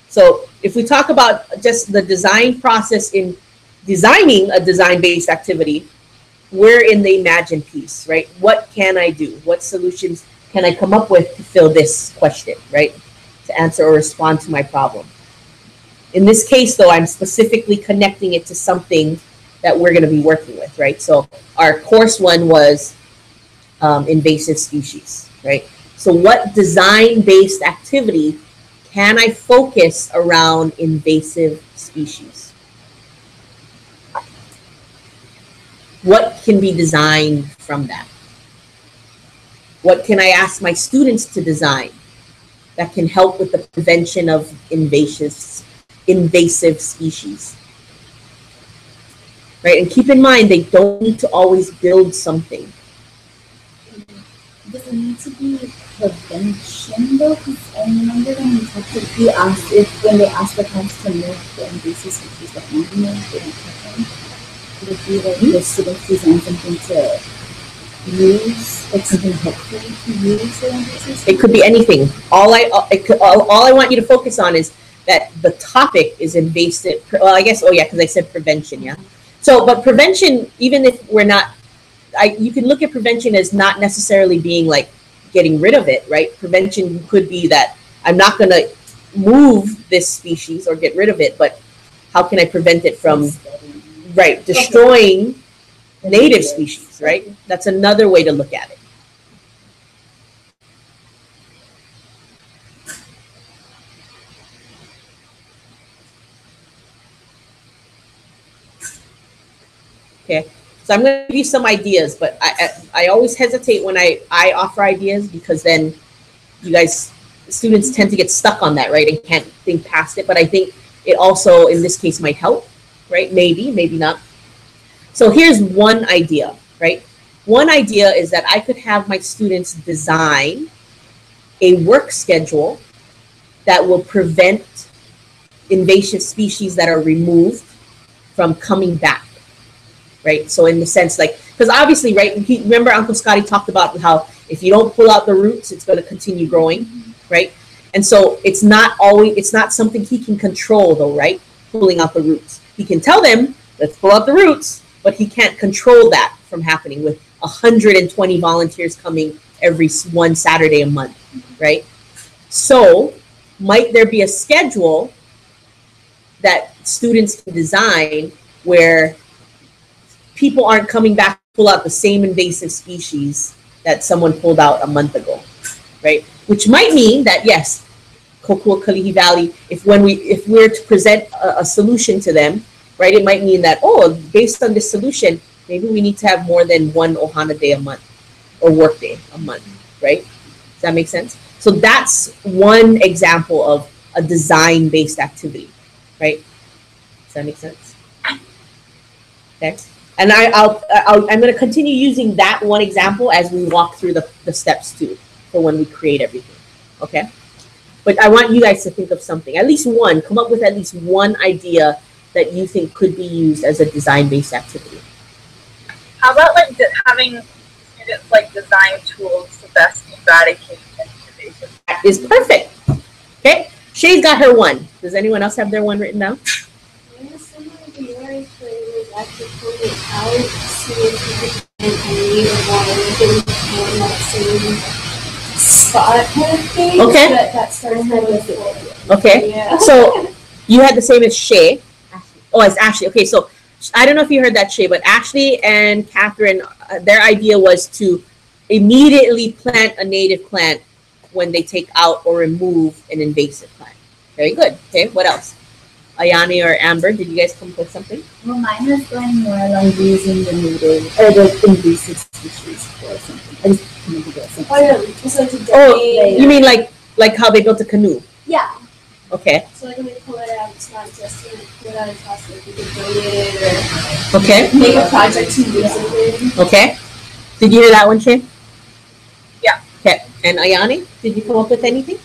So if we talk about just the design process in designing a design-based activity, we're in the imagine piece, right? What can I do? What solutions can I come up with to fill this question, right? To answer or respond to my problem. In this case, though, I'm specifically connecting it to something that we're going to be working with, right? So our course one was invasive species, right? So what design-based activity can I focus around invasive species? What can be designed from that? What can I ask my students to design that can help with the prevention of invasive species? Right, and keep in mind, they don't need to always build something. Does it need to be prevention though? Because I remember when we talked to you asked if when they asked the class to move the invasive species that want to move, they don't touch them. Would it be like the students design something to use, like something helpful to use the invasive species? It could be anything. All I want you to focus on is that the topic is invasive. Well, I guess, oh yeah, because I said prevention, yeah. So, but prevention, even if we're not, you can look at prevention as not necessarily being like getting rid of it, right? Prevention could be that I'm not going to move this species or get rid of it, but how can I prevent it from, right, destroying native species, right? That's another way to look at it. Okay, so I'm going to give you some ideas, but I always hesitate when I offer ideas, because then you guys, students tend to get stuck on that, right, and can't think past it. But I think it also, in this case, might help, right? Maybe, maybe not. So here's one idea, right? One idea is that I could have my students design a work schedule that will prevent invasive species that are removed from coming back. Right, so in the sense, like, because obviously, right, remember Uncle Scotty talked about how if you don't pull out the roots, it's going to continue growing, right? And so it's not something he can control, though, right? Pulling out the roots. He can tell them, let's pull out the roots, but he can't control that from happening with 120 volunteers coming every one Saturday a month, right? So might there be a schedule that students can design where people aren't coming back to pull out the same invasive species that someone pulled out a month ago, right? Which might mean that, yes, Kokua Kalihi Valley, if we're to present a solution to them, right, it might mean that, oh, based on this solution, maybe we need to have more than one Ohana day a month or work day a month, right? Does that make sense? So that's one example of a design-based activity, right? Does that make sense? Okay. And I'm going to continue using that one example as we walk through the steps too, for when we create everything, okay? But I want you guys to think of something, at least one, come up with at least one idea that you think could be used as a design-based activity. How about like having students like design tools to best eradicate invasive? That is perfect, okay? Shay's got her one. Does anyone else have their one written down? Actually pull it out, see if you can need a water in that same spot kind of thing. Okay. So that starts kind of okay. Yeah. So you had the same as Shay. Oh, it's Ashley. Okay, so I don't know if you heard that, Shay, but Ashley and Catherine, their idea was to immediately plant a native plant when they take out or remove an invasive plant. Very good. Okay, what else? Ayani or Amber, did you guys come up with something? Well, mine is going more along using the native or the invasive species for something. I just come up with something. Oh yeah, just like to donate. Oh, you mean like how they built a canoe? Yeah. Okay. So like when they pull it out, it's not just to put it out and toss it. You can donate it or Okay. make a project to use it. Okay. Did you hear that one, Shay? Yeah. Okay. And Ayani, did you come up with anything?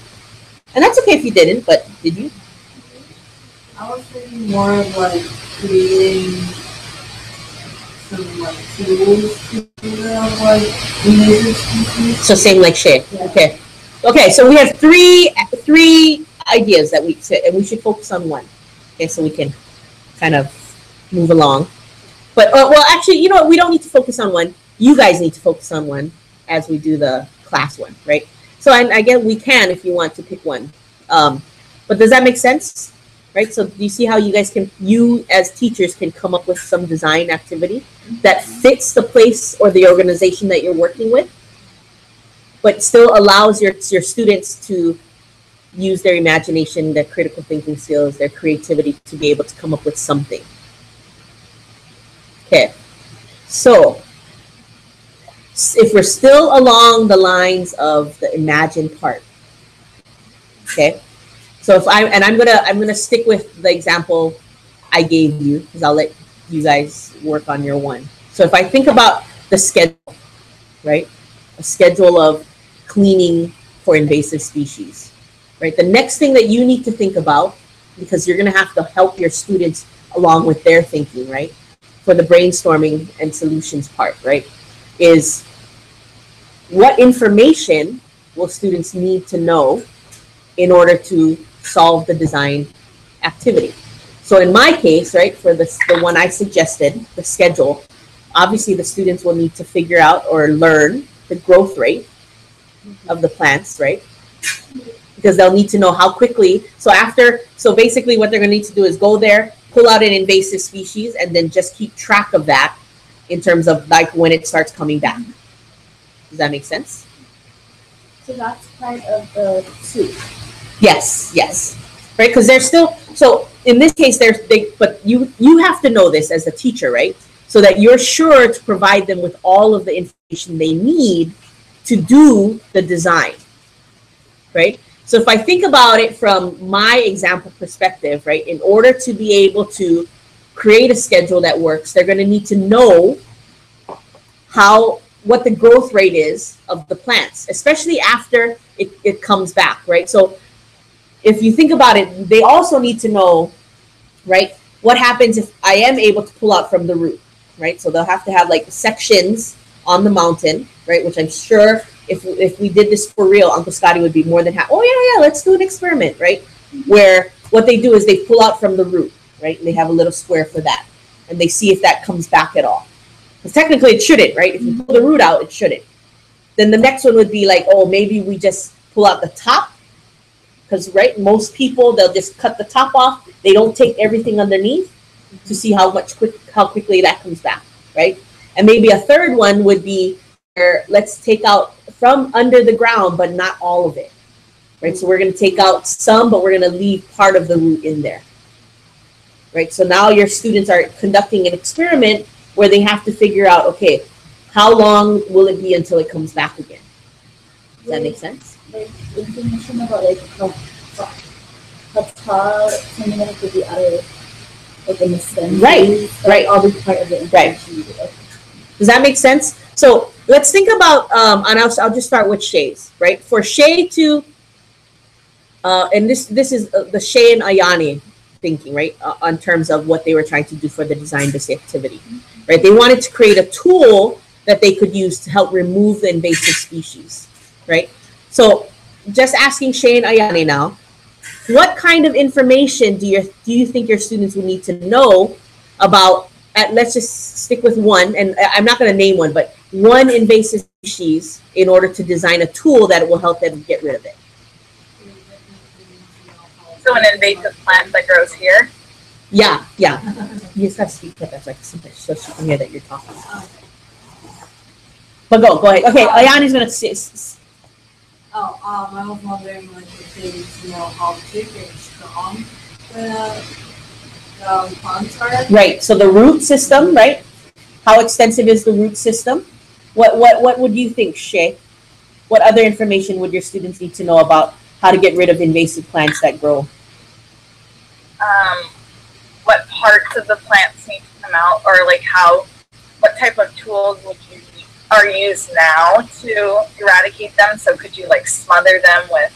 And that's okay if you didn't, but did you? I was thinking more of like creating some like tools to like invasive species. So same like Shay. Yeah. Okay. Okay, so we have three ideas that we said, and we should focus on one. Okay, so we can kind of move along. But well, actually, you know what? We don't need to focus on one. You guys need to focus on one as we do the class one, right? So, and again, we can if you want to pick one. But does that make sense? Right? So, do you see how you guys can, you as teachers can come up with some design activity that fits the place or the organization that you're working with, but still allows your students to use their imagination, their critical thinking skills, their creativity to be able to come up with something. Okay, so if we're still along the lines of the imagine part, okay. So if I'm gonna stick with the example I gave you because I'll let you guys work on your one. So if I think about the schedule, right, a schedule of cleaning for invasive species, right. The next thing that you need to think about, because you're gonna have to help your students along with their thinking, right, for the brainstorming and solutions part, right, is what information will students need to know in order to solve the design activity. So in my case, right, for the one I suggested, the schedule, obviously the students will need to figure out or learn the growth rate of the plants, right? Because they'll need to know how quickly. So basically what they're gonna need to do is go there, pull out an invasive species, and then just keep track of that in terms of like when it starts coming back. Does that make sense? So that's part of the two. Yes, yes. Right, because they're still, so in this case, but you have to know this as a teacher, right? So that you're sure to provide them with all of the information they need to do the design, right? So if I think about it from my example perspective, right, in order to be able to create a schedule that works, they're going to need to know what the growth rate is of the plants, especially after it comes back, right? So if you think about it, they also need to know, right, what happens if I am able to pull out from the root, right? So they'll have to have like sections on the mountain, right, which I'm sure if we did this for real, Uncle Scotty would be more than happy. Oh yeah, let's do an experiment, right? Where what they do is they pull out from the root, right? And they have a little square for that. And they see if that comes back at all. Because technically it shouldn't, right? If you pull the root out, it shouldn't. Then the next one would be like, oh, maybe we just pull out the top. Because, right, most people, they'll just cut the top off. They don't take everything underneath to see how quickly that comes back, right? And maybe a third one would be where let's take out from under the ground, but not all of it, right? So we're going to take out some, but we're going to leave part of the root in there, right? So now your students are conducting an experiment where they have to figure out, okay, how long will it be until it comes back again? Does that make sense? Like information about like how tall something that could be out of like in the stem. Right. All be part of the information. Right. Does that make sense? So let's think about, and I'll just start with Shay's, right? For Shay to, and this is the Shay and Ayani thinking, right? On terms of what they were trying to do for the design-based activity, right? They wanted to create a tool that they could use to help remove the invasive species, right? So just asking Shay and Ayani now, what kind of information do you think your students would need to know about, let's just stick with one, and I'm not going to name one, but one invasive species in order to design a tool that will help them get rid of it? So an invasive plant that grows here? Yeah. You just have to speak up so she can hear that you're talking. But go ahead. Okay, Ayani's going to say. I was wondering, like, if they need to know how big and strong the plants are. Right. So the root system, right? How extensive is the root system? What would you think, Shay? What other information would your students need to know about how to get rid of invasive plants that grow? What parts of the plants need to come out, or like what type of tools are used now to eradicate them? So could you like smother them with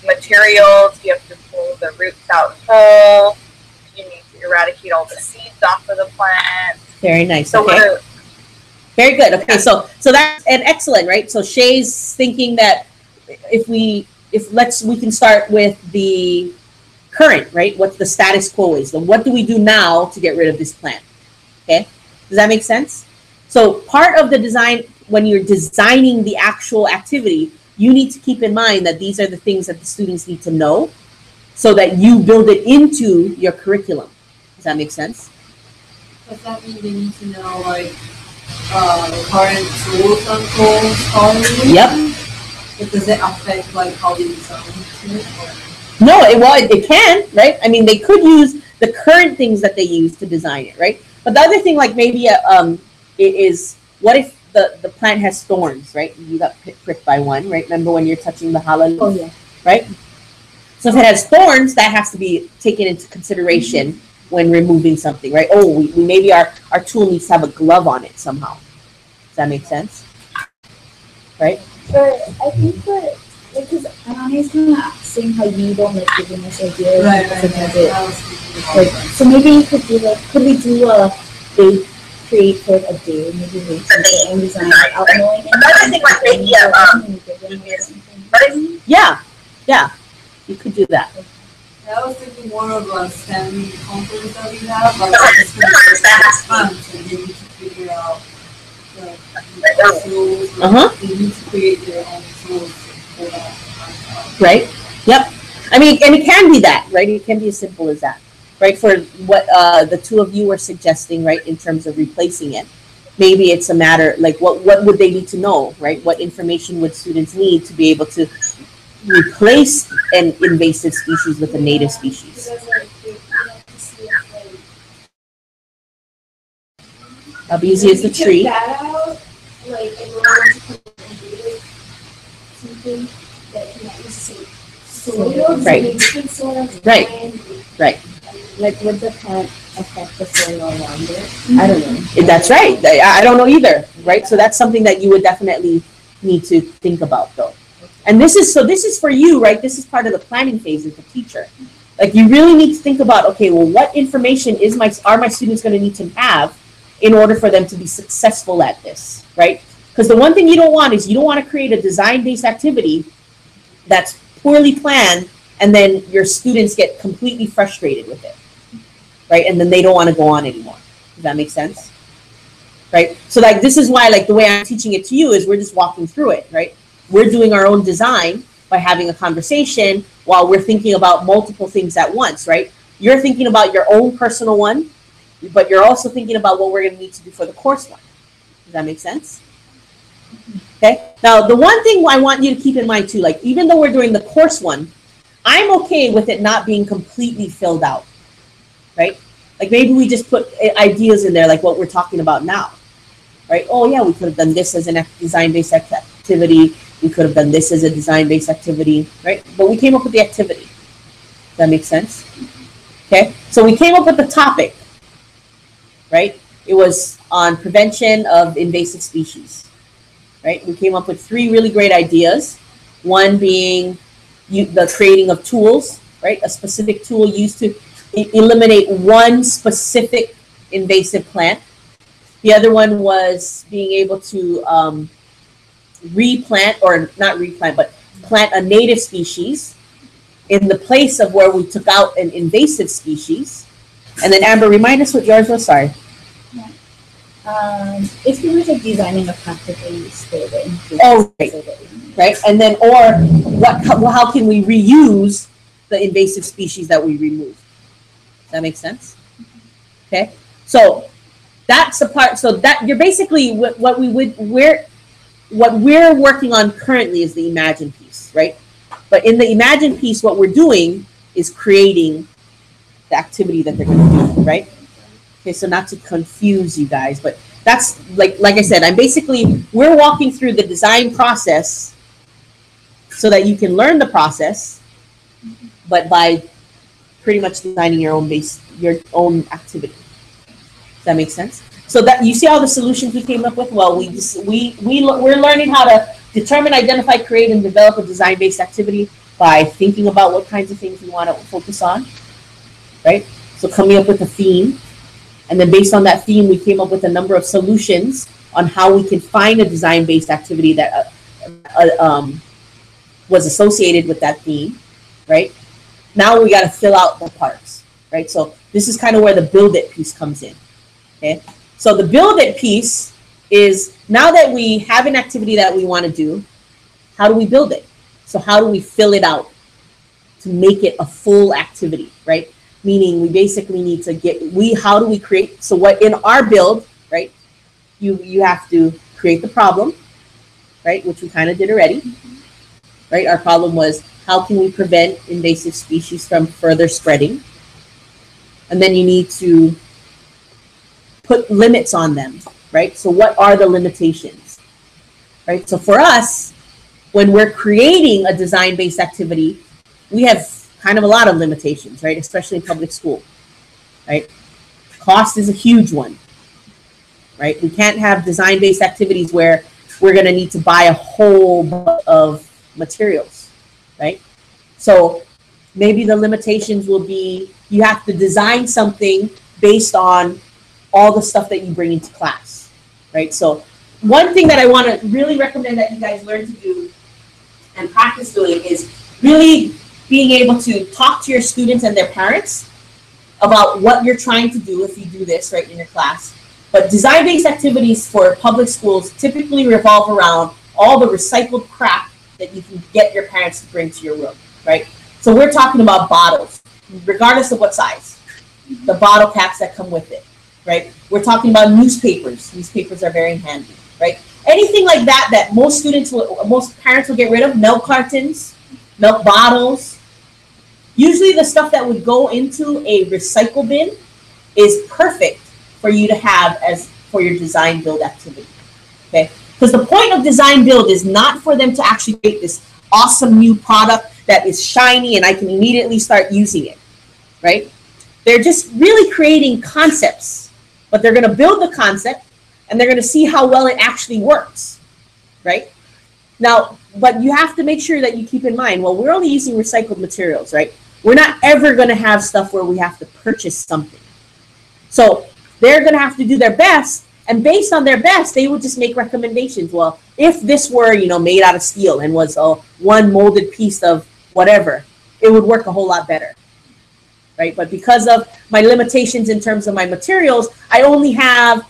materials? Do you have to pull the roots out whole? Do you need to eradicate all the seeds off of the plant? Very nice. So Okay. Very good. Okay, so that's an excellent, right? So Shay's thinking that we can start with the current, right? What the status quo is. So what do we do now to get rid of this plant? Okay, does that make sense? So part of the design, when you're designing the actual activity, you need to keep in mind that these are the things that the students need to know, so that you build it into your curriculum. Does that make sense? Does that mean they need to know like current tools and tools already? Yep. But does it affect like how they design it? No, it can, right? I mean, they could use the current things that they use to design it, right? But the other thing, like maybe is what if the plant has thorns, right? You got pricked by one, right? Remember when you're touching the hallelujah, Oh yeah. right? So if it has thorns, that has to be taken into consideration when removing something, right? Oh, we maybe our tool needs to have a glove on it somehow. Does that make sense? Right? But I think that, because Anani is kind of saying how you don't like giving us ideas. Right. Like, so maybe you could do like, could we do a day, create for a day, maybe we do their own design without knowing Another thing like maybe Yeah. You could do that. I was thinking more of a STEM conference that we have, like it's going to and they need to figure out the tools. They need to create their own tools for that. Right? Yep. I mean, and it can be that, right? It can be as simple as that, right? For what the two of you were suggesting, right, in terms of replacing it. Maybe it's a matter, like, what would they need to know, right? What information would students need to be able to replace an invasive species with a native species? How easy is the tree? That out, like, and we're going to put something that cannot use soil, Right. different sort of Right. land. Like, would the plant affect the soil around it? I don't know. That's right. I don't know either, right? So that's something that you would definitely need to think about, though. And this is for you, right? This is part of the planning phase as a teacher. Like, you really need to think about, okay, well, what information are my students going to need to have in order for them to be successful at this, right? Because the one thing you don't want is you don't want to create a design-based activity that's poorly planned, and then your students get completely frustrated with it, right? And then they don't want to go on anymore. Does that make sense? Right? So, like, this is why, like, the way I'm teaching it to you is we're just walking through it, right? We're doing our own design by having a conversation while we're thinking about multiple things at once, right? You're thinking about your own personal one, but you're also thinking about what we're going to need to do for the course one. Does that make sense? Okay. Now, the one thing I want you to keep in mind too, like, even though we're doing the course one, I'm okay with it not being completely filled out, right? Like, maybe we just put ideas in there, like what we're talking about now, right? Oh yeah, we could have done this as a design-based activity. We could have done this as a design-based activity, right? But we came up with the activity. Does that make sense? Okay. So we came up with the topic, right? It was on prevention of invasive species, right? We came up with 3 really great ideas. One being the creating of tools, right? A specific tool used to eliminate one specific invasive plant. The other one was being able to replant, or not replant, but plant a native species in the place of where we took out an invasive species. And then Amber, remind us what yours was. Sorry. If you were like designing a practically store the Oh, right. And then, or how can we reuse the invasive species that we removed? Does that make sense? Okay. So that's the part. So that you're basically what we're working on currently is the Imagine piece, right? But in the Imagine piece, what we're doing is creating the activity that they're going to do, right? Okay, so not to confuse you guys, but that's like I said, we're walking through the design process so that you can learn the process, but by pretty much designing your own activity. Does that make sense? So that you see all the solutions we came up with. Well, we're learning how to determine, identify, create, and develop a design-based activity by thinking about what kinds of things we want to focus on, right? So coming up with a theme, And then based on that theme, we came up with a number of solutions on how we can find a design-based activity that was associated with that theme, right? Now we got to fill out the parts, right? So this is kind of where the build it piece comes in, okay? So the build it piece is, now that we have an activity that we want to do, how do we build it? So how do we fill it out to make it a full activity, right? Meaning we basically need to how do we create, so what in our build, right? You have to create the problem, right? Which we kind of did already, right? Our problem was, how can we prevent invasive species from further spreading? And then you need to put limits on them, right? So what are the limitations, right? So for us, when we're creating a design-based activity, we have kind of a lot of limitations, right? Especially in public school, right? Cost is a huge one, right? We can't have design-based activities where we're going to need to buy a whole bunch of materials, right? So maybe the limitations will be, you have to design something based on all the stuff that you bring into class, right? So one thing that I want to really recommend that you guys learn to do and practice doing is really being able to talk to your students and their parents about what you're trying to do if you do this right in your class. But design-based activities for public schools typically revolve around all the recycled crap that you can get your parents to bring to your room, right? So we're talking about bottles, regardless of what size, the bottle caps that come with it, right? We're talking about newspapers. Newspapers are very handy, right? Anything like that that most parents will get rid of, milk cartons, milk bottles. Usually the stuff that would go into a recycle bin is perfect for you to have as for your design build activity, okay? Because the point of design build is not for them to actually create this awesome new product that is shiny and I can immediately start using it, right? They're just really creating concepts, but they're going to build the concept and they're going to see how well it actually works, right? Now, but you have to make sure that you keep in mind, well, we're only using recycled materials, right? We're not ever going to have stuff where we have to purchase something. So they're going to have to do their best, and based on their best, they would just make recommendations. Well, if this were, made out of steel and was one molded piece of whatever, it would work a whole lot better, right? But because of my limitations in terms of my materials, I only have,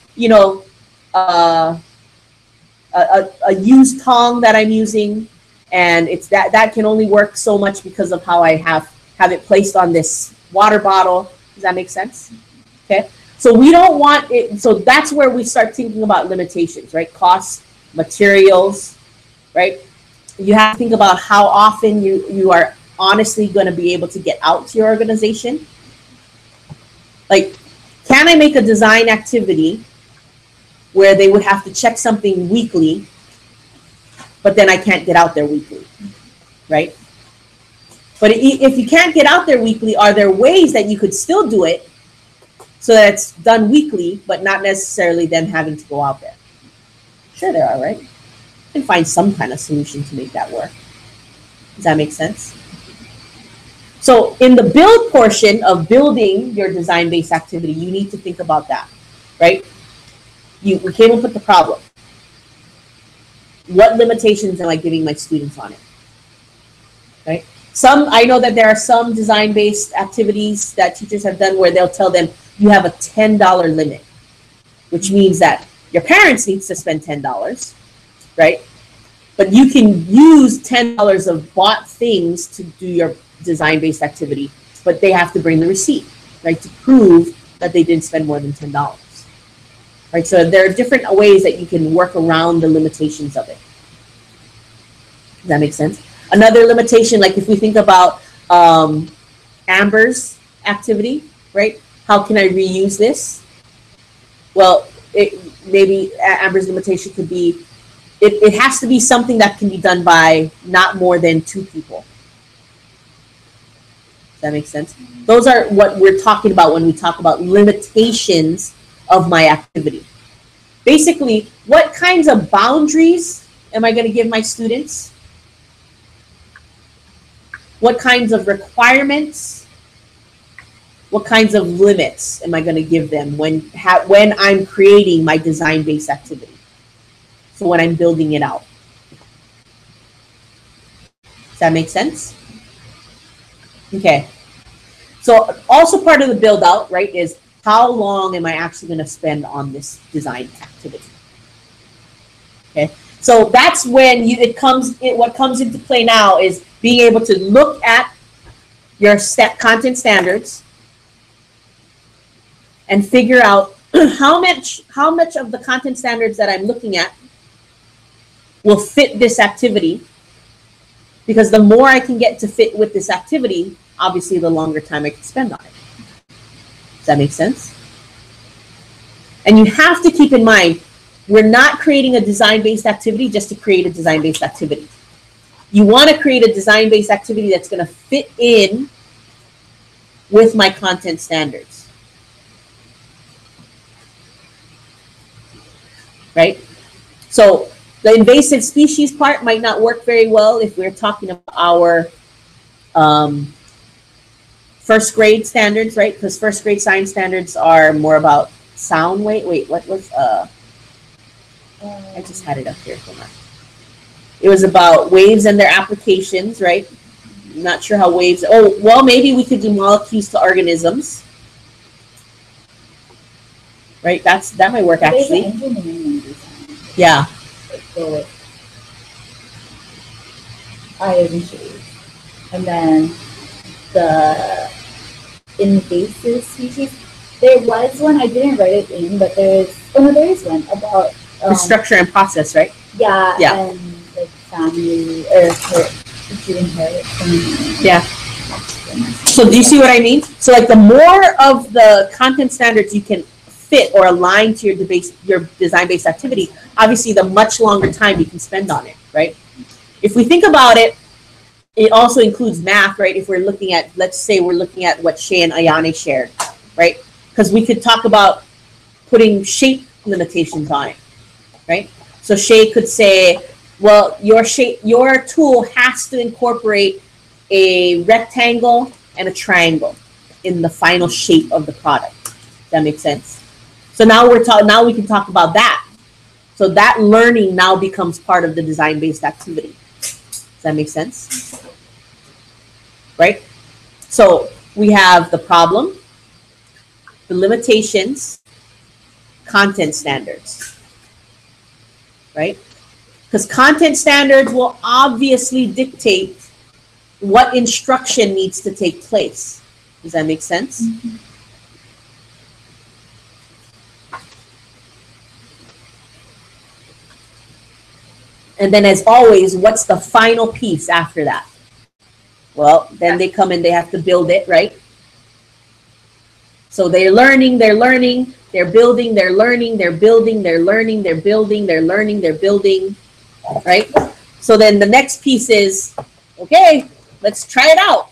a used tong that I'm using, and it's that can only work so much because of how I have it placed on this water bottle. Does that make sense? Okay. So we don't want it. So that's where we start thinking about limitations, right? Costs, materials, right? You have to think about how often you are honestly going to be able to get out to your organization. Like, can I make a design activity where they would have to check something weekly, but then I can't get out there weekly, right? But if you can't get out there weekly, are there ways that you could still do it so that it's done weekly, but not necessarily them having to go out there? Sure there are, right? You can find some kind of solution to make that work. Does that make sense? So in the build portion of building your design-based activity, you need to think about that, right? We came up with the problem. What limitations am I giving my students on it, right? I know that there are some design-based activities that teachers have done where they'll tell them you have a $10 limit, which means that your parents need to spend $10, right? But you can use $10 of bought things to do your design-based activity, but they have to bring the receipt, right, to prove that they didn't spend more than $10. Right, so there are different ways that you can work around the limitations of it. Does that make sense? Another limitation, like if we think about Amber's activity, right? How can I reuse this? Well, maybe Amber's limitation could be, it has to be something that can be done by not more than 2 people. Does that make sense? Those are what we're talking about when we talk about limitations of my activity. Basically, what kinds of boundaries am I going to give my students? What kinds of requirements what kinds of limits am I going to give them when I'm creating my design-based activity? So when I'm building it out. Does that make sense? Okay. So also part of the build out, right, is how long am I actually going to spend on this design activity? Okay. So that's when what comes into play now is being able to look at your content standards and figure out how much of the content standards that I'm looking at will fit this activity, because the more I can get to fit with this activity, obviously the longer time I can spend on it. Does that make sense? And you have to keep in mind, we're not creating a design-based activity just to create a design-based activity. You want to create a design-based activity that's going to fit in with my content standards. Right? So the invasive species part might not work very well if we're talking about our first grade standards, right? Because first grade science standards are more about sound wave. Wait, what was I just had it up here. Hold on. It was about waves and their applications, right? I'm not sure how waves. Oh, well, maybe we could do molecules to organisms, right? That might work actually. Yeah. So and then the invasive species. There was one, I didn't write it in, but there is one about the structure and process, right? Yeah. Yeah. And like family or inherit from. Yeah. So do you see what I mean? So like the more of the content standards you can fit or align to your design-based activity, obviously the much longer time you can spend on it, right? If we think about it, it also includes math, right? If we're looking at, let's say we're looking at what Shay and Ayane shared, right? Because we could talk about putting shape limitations on it, right? So Shay could say, well, your tool has to incorporate a rectangle and a triangle in the final shape of the product. That makes sense. So now now we can talk about that. So that learning now becomes part of the design-based activity. Does that make sense? Right? So we have the problem, the limitations, content standards. Right? Because content standards will obviously dictate what instruction needs to take place. Does that make sense? Mm-hmm. And then as always, what's the final piece after that? Well, then they come and they have to build it, right? So they're learning, they're building, they're learning, they're building, they're learning, they're building, they're learning, they're building, right? So then the next piece is, okay, let's try it out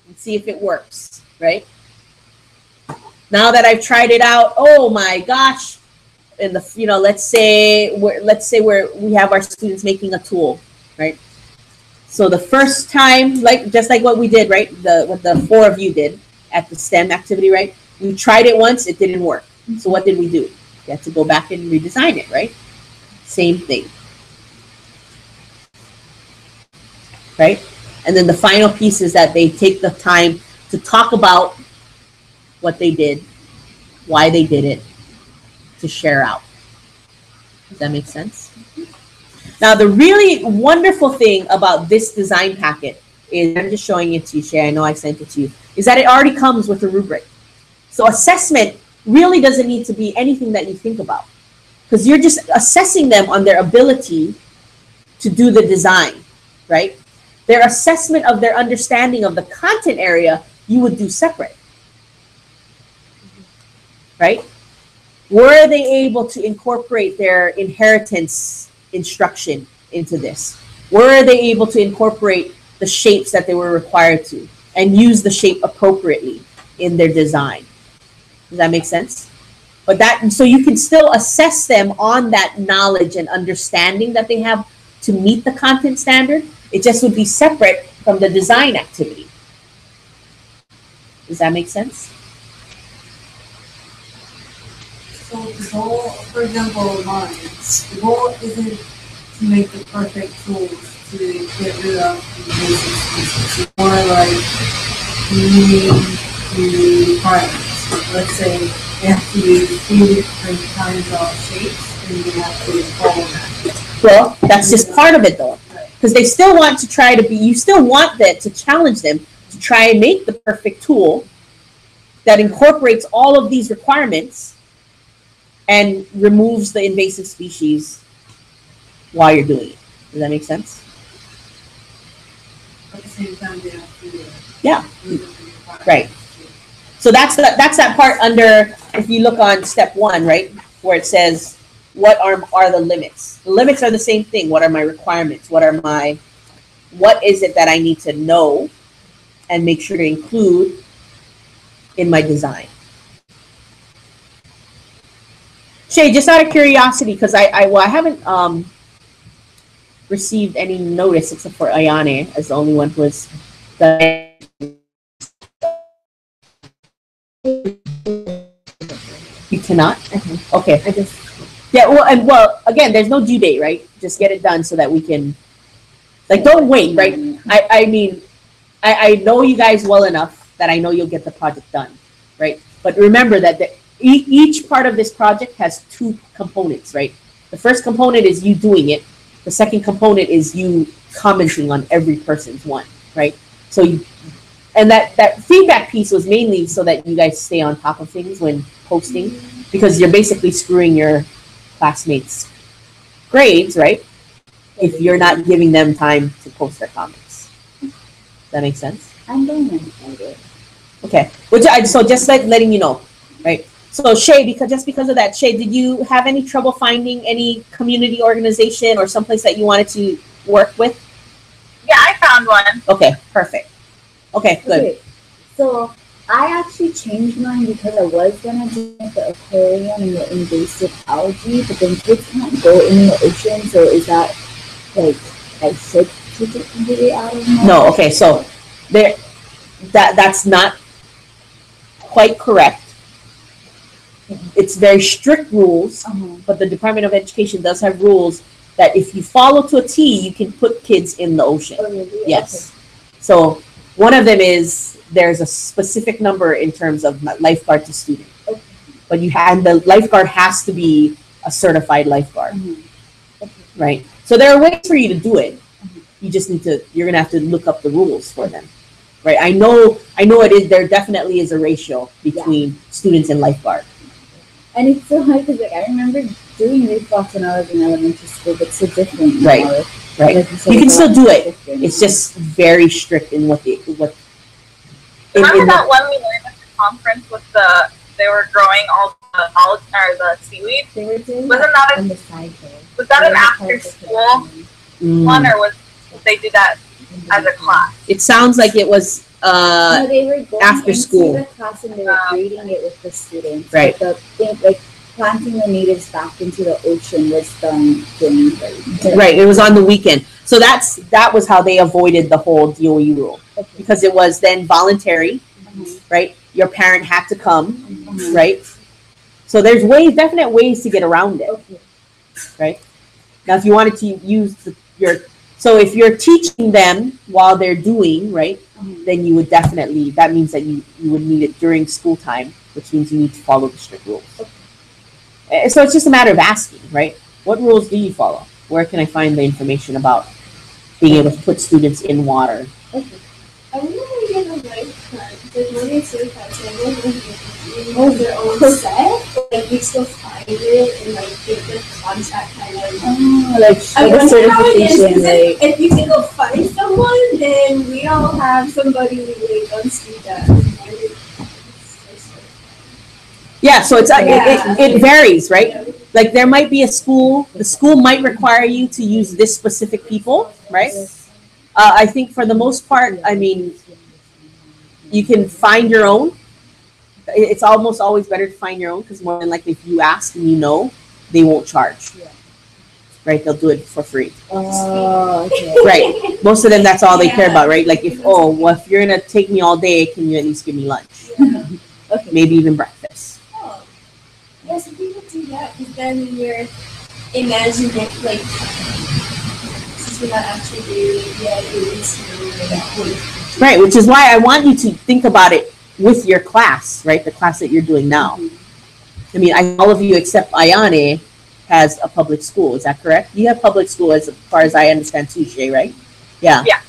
and see if it works, right? Now that I've tried it out, oh my gosh. And let's say we have our students making a tool, right? So the first time, just like what we did, right? What the 4 of you did at the STEM activity, right? We tried it once, it didn't work. So what did we do? We had to go back and redesign it, right? Same thing, right? And then the final piece is that they take the time to talk about what they did, why they did it, to share out. Does that make sense? Now, the really wonderful thing about this design packet is, I'm just showing it to you, Shay, I know I sent it to you, is that it already comes with a rubric. So assessment really doesn't need to be anything that you think about, because you're just assessing them on their ability to do the design, right? Their assessment of their understanding of the content area, you would do separate, right? Were they able to incorporate their inheritance instruction into this? Were they able to incorporate the shapes that they were required to and use the shape appropriately in their design? Does that make sense? So you can still assess them on that knowledge and understanding that they have to meet the content standard. It just would be separate from the design activity. Does that make sense? So the goal, for example, mine, the goal isn't to make the perfect tools to get rid of the basic species. It's more like meeting the requirements. Let's say they have to use 3 different kinds of shapes, and you have to follow that. Well, that's just part of it though. Because they still want to try to be, you still want that to challenge them to try and make the perfect tool that incorporates all of these requirements and removes the invasive species while you're doing it. Does that make sense? At the same time, they have to Yeah. do the requirements. Right. So that's that part under, if you look on step 1, right, where it says, what are the limits? The limits are the same thing. What are my requirements? What is it that I need to know and make sure to include in my design? Shay, just out of curiosity, because I haven't received any notice except for Ayane as the only one who has done it. You cannot? Okay. I just Yeah, well, again, there's no due date, right? Just get it done so that we can, like, don't wait, right? I mean, I know you guys well enough that I know you'll get the project done, right? But remember that each part of this project has 2 components, right? The first component is you doing it. The second component is you commenting on every person's one, right? So and that feedback piece was mainly so that you guys stay on top of things when posting, because you're basically screwing your classmates' grades, right? If you're not giving them time to post their comments. Does that make sense? I'm going to it. Okay. So just letting you know, right? So Shay, because of that, Shay, did you have any trouble finding any community organization or someplace that you wanted to work with? Yeah, I found one. Okay, perfect. Okay, good. Okay, so I actually changed mine because I was gonna do the aquarium and the invasive algae, but then kids can't go in the ocean. So is that like I should take it completely out of my? No, okay, so that's not quite correct. It's very strict rules, but the Department of Education does have rules that if you follow to a T, you can put kids in the ocean. Oh, really? Yes. So one of them is there's a specific number in terms of lifeguard to student. Okay. But the lifeguard has to be a certified lifeguard, Okay. right? So there are ways for you to do it. You just you're gonna have to look up the rules for them, right? I know it is, there definitely is a ratio between students and lifeguard. And it's so hard because like I remember doing reef walks when I was in elementary school, but so different. Right. Now. Right. Like You can still do it. different. It's just very strict in what Remember that one we learned at the conference with they were growing all the algae or the seaweed? They were doing Wasn't that on the side though. was that an after school one, or did they do that as a class? It sounds like it was No, they were going after into school. the class and they were grading it with the students. Right. But the thing, like planting the natives back into the ocean was done during the right. It was on the weekend. So that was how they avoided the whole DOE rule, Okay. because it was then voluntary, right? Your parent had to come, right? So there's definite ways to get around it, Okay. right? Now, if you wanted to use so if you're teaching them while they're doing, right, then you would definitely, that means that you would need it during school time, which means you need to follow the strict rules. So it's just a matter of asking, right? What rules do you follow? Where can I find the information about being able to put students in water? Okay. I wonder how you get a lifetime. Because when it's certified, so I know their own set. Like we still find it and like get the contract kind of. Like I the wonder how it is. 'Cause certification, like if you can go find someone, then we all have somebody like on speed dial. Yeah, so it's it varies, right? Yeah. Like there might be a school, the school might require you to use this specific people, right? I think for the most part, I mean, you can find your own. It's almost always better to find your own, because more than likely if you ask and you know, they won't charge. Right? They'll do it for free. oh, okay. Right. Most of them, that's all they care about, right? Like if you're going to take me all day, can you at least give me lunch? Okay. Maybe even breakfast. Oh. Yeah, so people Yeah, because then you're imagining, like, since we're not actually doing it yet, it is that way. Right, which is why I want you to think about it with your class, right? The class that you're doing now. I mean, all of you except Ayane has a public school. Is that correct? You have public school as far as I understand too, Shay, right? Yeah. Yeah.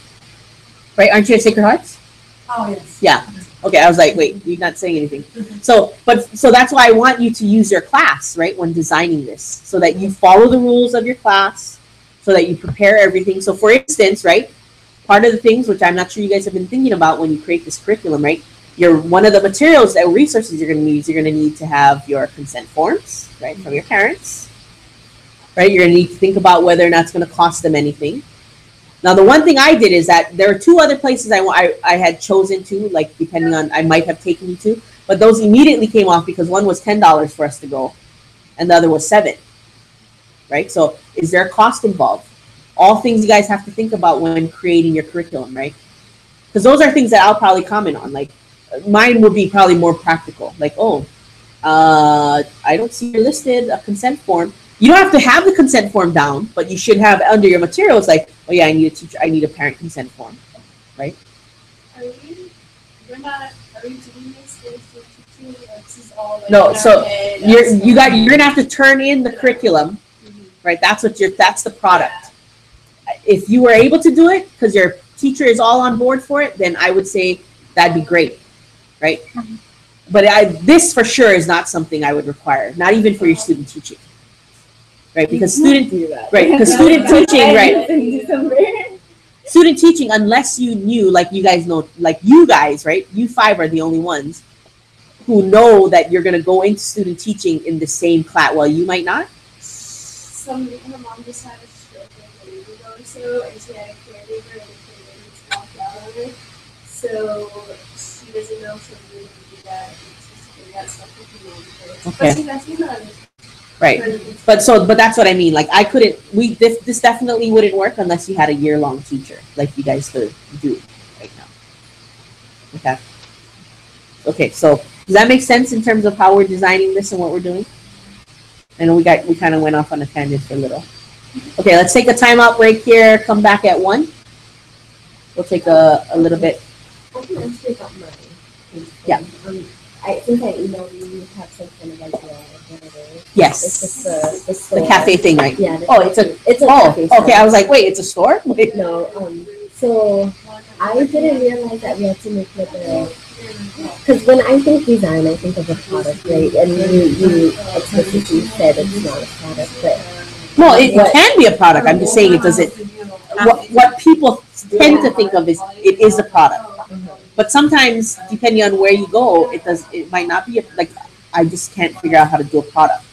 Right, aren't you at Sacred Hearts? Oh, yes. Yeah. Okay, I was like, wait, you're not saying anything. So that's why I want you to use your class, right, when designing this, so that you follow the rules of your class, so that you prepare everything. So for instance, right, part of the things which I'm not sure you guys have been thinking about when you create this curriculum, right, one of the materials or resources you're going to need is you're going to need to have your consent forms, right, from your parents, right? You're going to need to think about whether or not it's going to cost them anything. Now, the one thing I did is that there are two other places I had chosen to, like, depending on, I might have taken you to, but those immediately came off because one was $10 for us to go and the other was $7, right? So is there a cost involved? All things you guys have to think about when creating your curriculum, right? Because those are things that I'll probably comment on. Like, mine will be probably more practical. Like, I don't see you listed a consent form. You don't have to have the consent form down, but you should have under your materials, like, oh yeah, I need a parent consent form, right? Are we doing this with teaching, or this is all like No, in so our head, you're gonna have to turn in the curriculum, right? That's the product. If you were able to do it because your teacher is all on board for it, then I would say that'd be great, right? But this for sure is not something I would require, not even for your student teaching, right? Because student teaching, right? Student teaching, unless you knew, like you guys know, like you guys, right? You 5 are the only ones who know that you're gonna go into student teaching in the same class. Well, you might not. Her mom just had a stroke like a week ago or so, and she had a caregiver, and the caregiver just walked out on her. So she doesn't know if she'll be able to do that. That's something she knows. Okay. Right. But that's what I mean. Like, I couldn't. This definitely wouldn't work unless you had a year-long teacher, like you guys could do right now. Okay. Okay. So does that make sense in terms of how we're designing this and what we're doing? And we kind of went off on a tangent for a little. Okay, let's take a timeout break here. Come back at 1. We'll take a little bit. I can actually got mine. Yeah. I think I emailed you have some kind of idea of what it is. Yes. It's just the cafe thing, right? Yeah. It's a cafe store. Okay, I was like, wait, it's a store? Wait. No. So I didn't realize that we had to make like a. Because when I think design, I think of a product, right? And you explicitly said it's not a product, but no, it can be a product. I'm just saying it doesn't. What people tend to think of is it is a product, but sometimes depending on where you go, it might not be I just can't figure out how to do a product.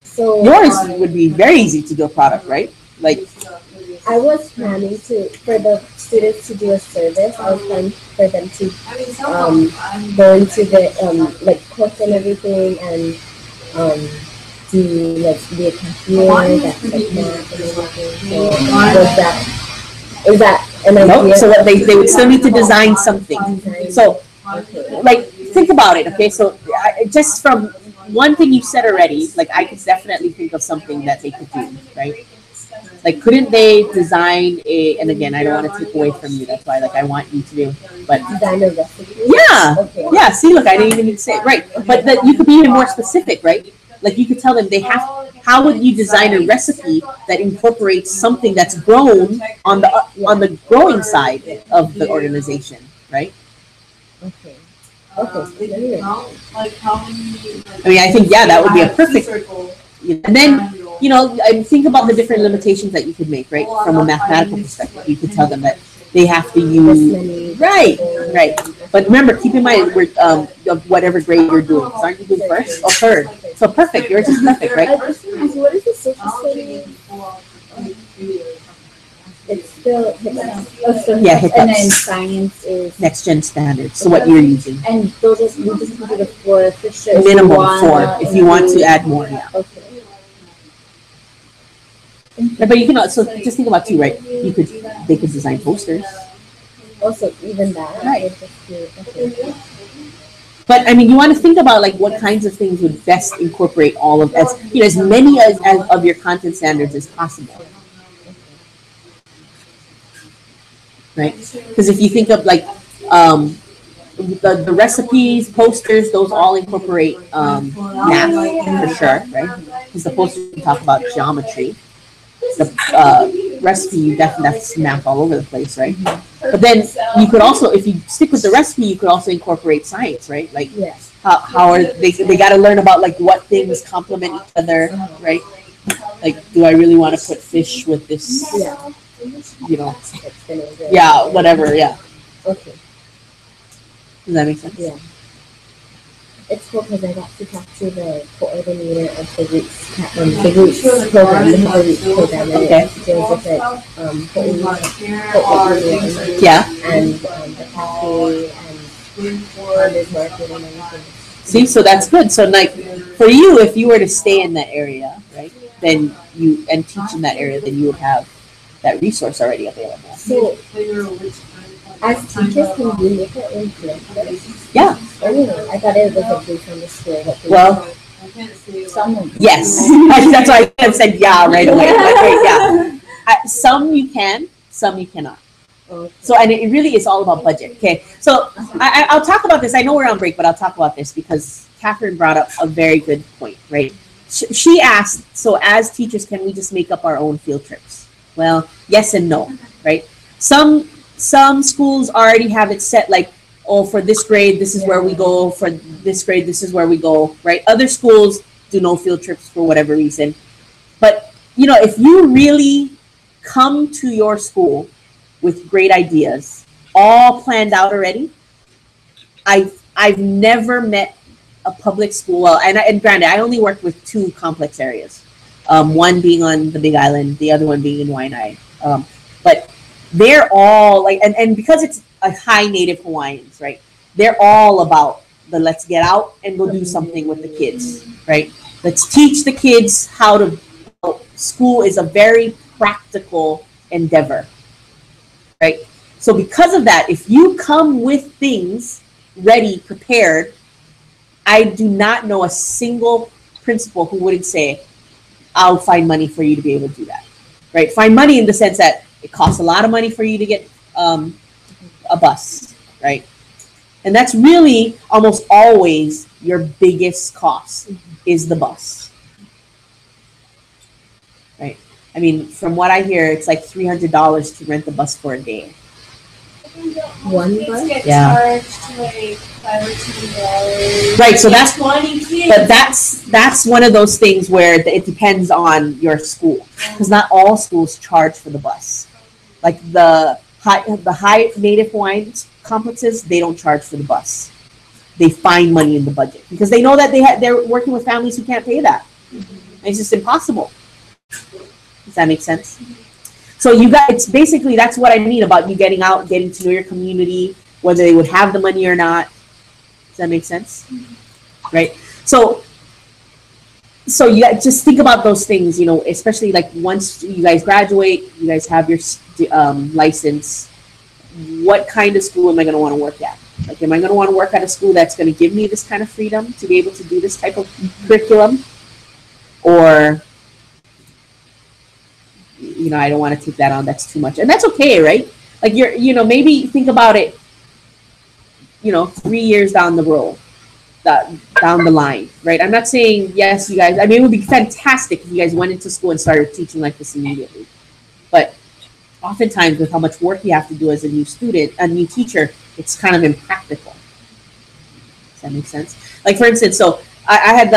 So yours would be very easy to do a product, right? Like, I was planning for the students to do a service. I was planning for them to go into the cook and everything, and do be a cashier, that's math and everything. So is that an idea? Nope. So what they would still need to design something. So think about it. Okay, so just from one thing you said already, like I could definitely think of something that they could do, right? Like, couldn't they design and again, I don't want to take away from you. That's why, I want you to do, but design a recipe. Yeah. Okay. Yeah. See, look, I didn't even need to say it. Right. But that you could be even more specific, right? Like, you could tell them how would you design a recipe that incorporates something that's grown on the growing side of the organization, right? Okay. Okay. I mean, I think, that would be a perfect. And then, think about the different limitations that you could make, right? From a mathematical perspective, you could tell them that they have to use, right. But remember, keep in mind, of whatever grade you're doing. So aren't you doing first or third? So perfect. Yours is perfect, right? What is the social studies? It's still hiccups. Yeah, hiccups. And then science is Next gen standards. So what you're using. And those are we just do the 4 for sure. Minimum 4. If you want to add more, yeah. Okay. But you can also just think about 2, right? They could design posters. Also, even that. Right. Okay. But I mean, you want to think about like what kinds of things would best incorporate all of as many as of your content standards as possible, right? Because if you think of like the recipes, posters, those all incorporate math for sure, right? Because the posters can talk about geometry. The recipe, you definitely that's math all over the place, right? But then you could also, if you stick with the recipe, you could also incorporate science, right? Like how are they got to learn about like what things complement each other, right? Like, do I really want to put fish with this? You know, whatever, Okay. Does that make sense? Yeah. It's cool because I got to talk to the coordinator of the Roots program. They have a Roots program, and it deals with it, and the cafe and farmers market and everything. See, so that's good. So like for you, if you were to stay in that area, right, then and teach in that area, then you would have that resource already available. So as teachers, can we make our own curriculum? Yeah. Oh, I thought it was a free from the school. Well, someone. Yes. That's why I said yeah right away. Yeah. Some you can, some you cannot. Okay. So, and it really is all about budget. Okay. So I'll talk about this. I know we're on break, but I'll talk about this because Catherine brought up a very good point, right? She asked, so as teachers, can we just make up our own field trips? Well, yes and no, right? Some schools already have it set like, oh, for this grade, this is where we go. For this grade, this is where we go, right? Other schools do no field trips for whatever reason. But, if you really come to your school with great ideas, all planned out already, I've never met a public school, well, and granted, I only worked with 2 complex areas. One being on the Big Island, the other one being in Waianae. But they're all like, and because it's a high native Hawaiians, right? They're all about the let's get out and go do something with the kids, right? Let's teach the kids how to. School is a very practical endeavor, right? So because of that, if you come with things ready, prepared, I do not know a single principal who wouldn't say, I'll find money for you to be able to do that, right? Find money in the sense that it costs a lot of money for you to get a bus, right? And that's really almost always your biggest cost is the bus, right? I mean, from what I hear, it's like $300 to rent the bus for a day. One bus? Yeah. Charged like $5 or $10. Right, so that's 20 kids. But that's one of those things where it depends on your school, because not all schools charge for the bus. Like the high native Hawaiian complexes, they don't charge for the bus. They find money in the budget because they know that they're working with families who can't pay that. And it's just impossible. Does that make sense? So it's basically, that's what I mean about you getting out, getting to know your community, whether they would have the money or not. Does that make sense? Right? So you just think about those things, especially like once you guys graduate, you guys have your license, what kind of school am I going to want to work at? Like, am I going to want to work at a school that's going to give me this kind of freedom to be able to do this type of curriculum? Or, I don't want to take that on. That's too much. And that's okay, right? Like maybe think about it, 3 years down the road, down the line, right? I'm not saying, yes, you guys, it would be fantastic if you guys went into school and started teaching like this immediately. But oftentimes with how much work you have to do as a new student, a new teacher, it's kind of impractical. Does that make sense? Like, for instance, so I had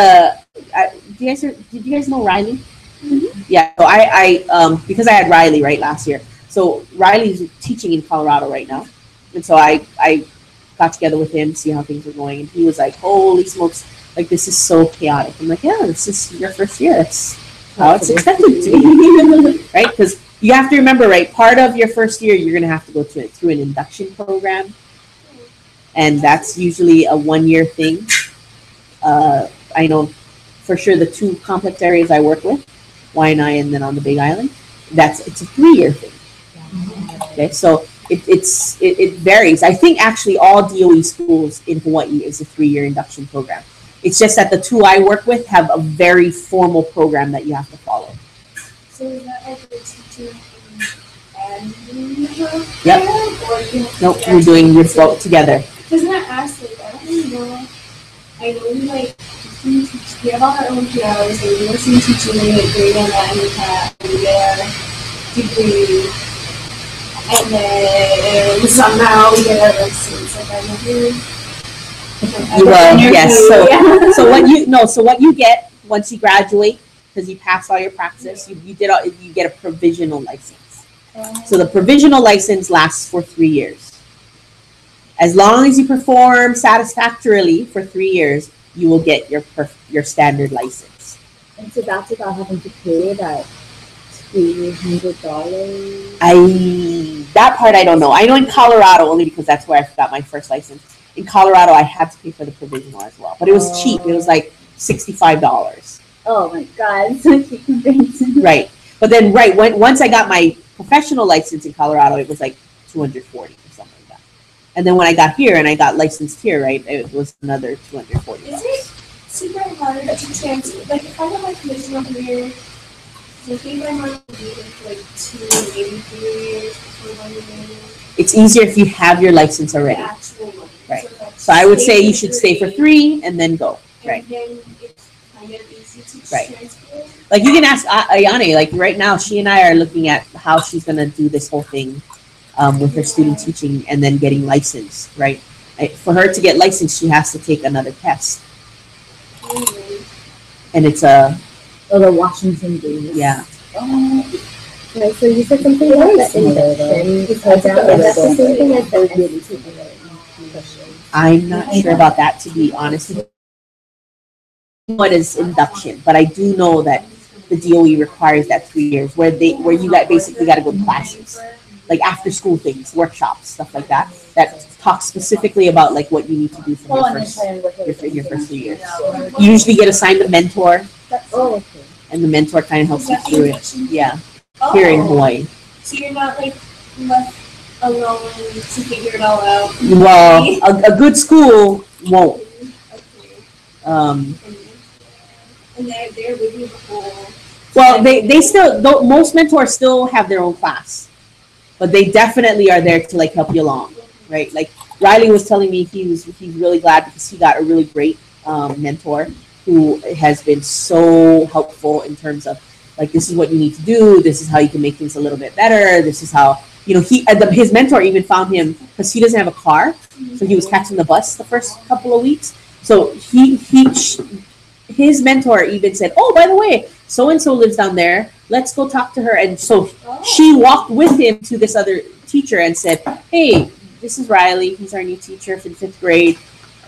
did you guys know Riley? Mm-hmm. Yeah, so I because I had Riley right last year. So Riley's teaching in Colorado right now. And so I got together with him to see how things were going. And he was like, holy smokes, like this is so chaotic. I'm like, yeah, this is your first year. That's how it's expected to be. Right? Because you have to remember, right, part of your first year, you're going to have to go through an induction program. And that's usually a 1-year thing. I know for sure the 2 complex areas I work with, Waianae and then on the Big Island, it's a 3-year thing. Okay, so it varies. I think actually all DOE schools in Hawaii is a 3-year induction program. It's just that the 2 I work with have a very formal program that you have to follow. So is that like the teacher and Yep. Nope, we're doing your both together. Doesn't that ask like I don't really know. I know we like we have all our own PRs and we listen to teaching and we get grade on that and we get our degree and then somehow we get our license. Like I never Yes. So what you get once you graduate, because you pass all your practice, you get a provisional license. So the provisional license lasts for 3 years. As long as you perform satisfactorily for 3 years, you will get your standard license. And so that's without having to pay that $300. That part I don't know. I know in Colorado, only because that's where I got my first license. In Colorado, I had to pay for the provisional as well, but it was cheap. It was like $65. Oh my God, such a comparison. Right, but then once I got my professional license in Colorado, it was like $240 or something like that. And then when I got here and I got licensed here, right, it was another $240. Is it super hard to translate? Like if I got my provisional here, I think my mom would be like 2, maybe 3 years before my It's easier if you have your license already. actual one. Right. So I would say you should stay for 3 and then go. Right. And then it's kind of easy to Right. transfer. Like you can ask Ayane, like right now, she and I are looking at how she's going to do this whole thing with her student teaching and then getting licensed, right? For her to get licensed, she has to take another test. And it's the Washington D. Yeah. Right, so you said something about the induction program. Is that the same thing as the I'm not sure about that, to be honest. What is induction? But I do know that the DOE requires that 3 years, where you basically got to go to classes, like after school things, workshops, stuff like that. That talk specifically about like what you need to do for your first 3 years. You usually get assigned a mentor, okay. and the mentor kind of helps you Is that the through it. induction? Yeah, Oh. here in Hawaii. So you're not like left alone to figure it all out. Well, a good school won't. Okay. Um, And they're with you the whole. Well, they still don't. Most mentors still have their own class, but they definitely are there to like help you along, right? Like Riley was telling me he's really glad because he got a really great mentor who has been so helpful in terms of like, this is what you need to do. This is how you can make things a little bit better. This is how, his mentor even found him because he doesn't have a car, so he was catching the bus the first couple of weeks. So his mentor even said, "Oh, by the way, so and so lives down there. Let's go talk to her." And so she walked with him to this other teacher and said, "Hey, this is Riley. He's our new teacher for the 5th grade.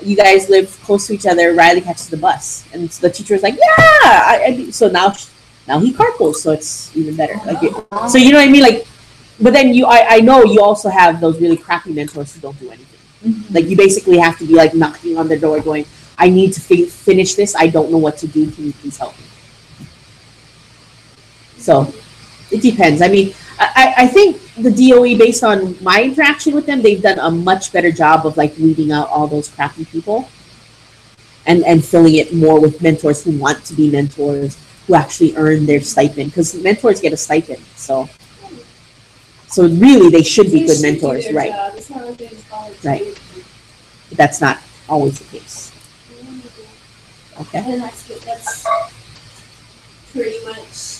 You guys live close to each other. Riley catches the bus." And so the teacher was like, "Yeah." So now he carpools, so it's even better. So you know what I mean? Like, but then I know you also have those really crappy mentors who don't do anything. Mm-hmm. Like you basically have to be like knocking on their door, going, "I need to finish this. I don't know what to do. Can you please help me?" So it depends. I mean, I think the DOE, based on my interaction with them, they've done a much better job of like weeding out all those crappy people and filling it more with mentors who want to be mentors, who actually earn their stipend, because mentors get a stipend. So really they should be good mentors, right? Right. But that's not always the case. Okay. And that's pretty much.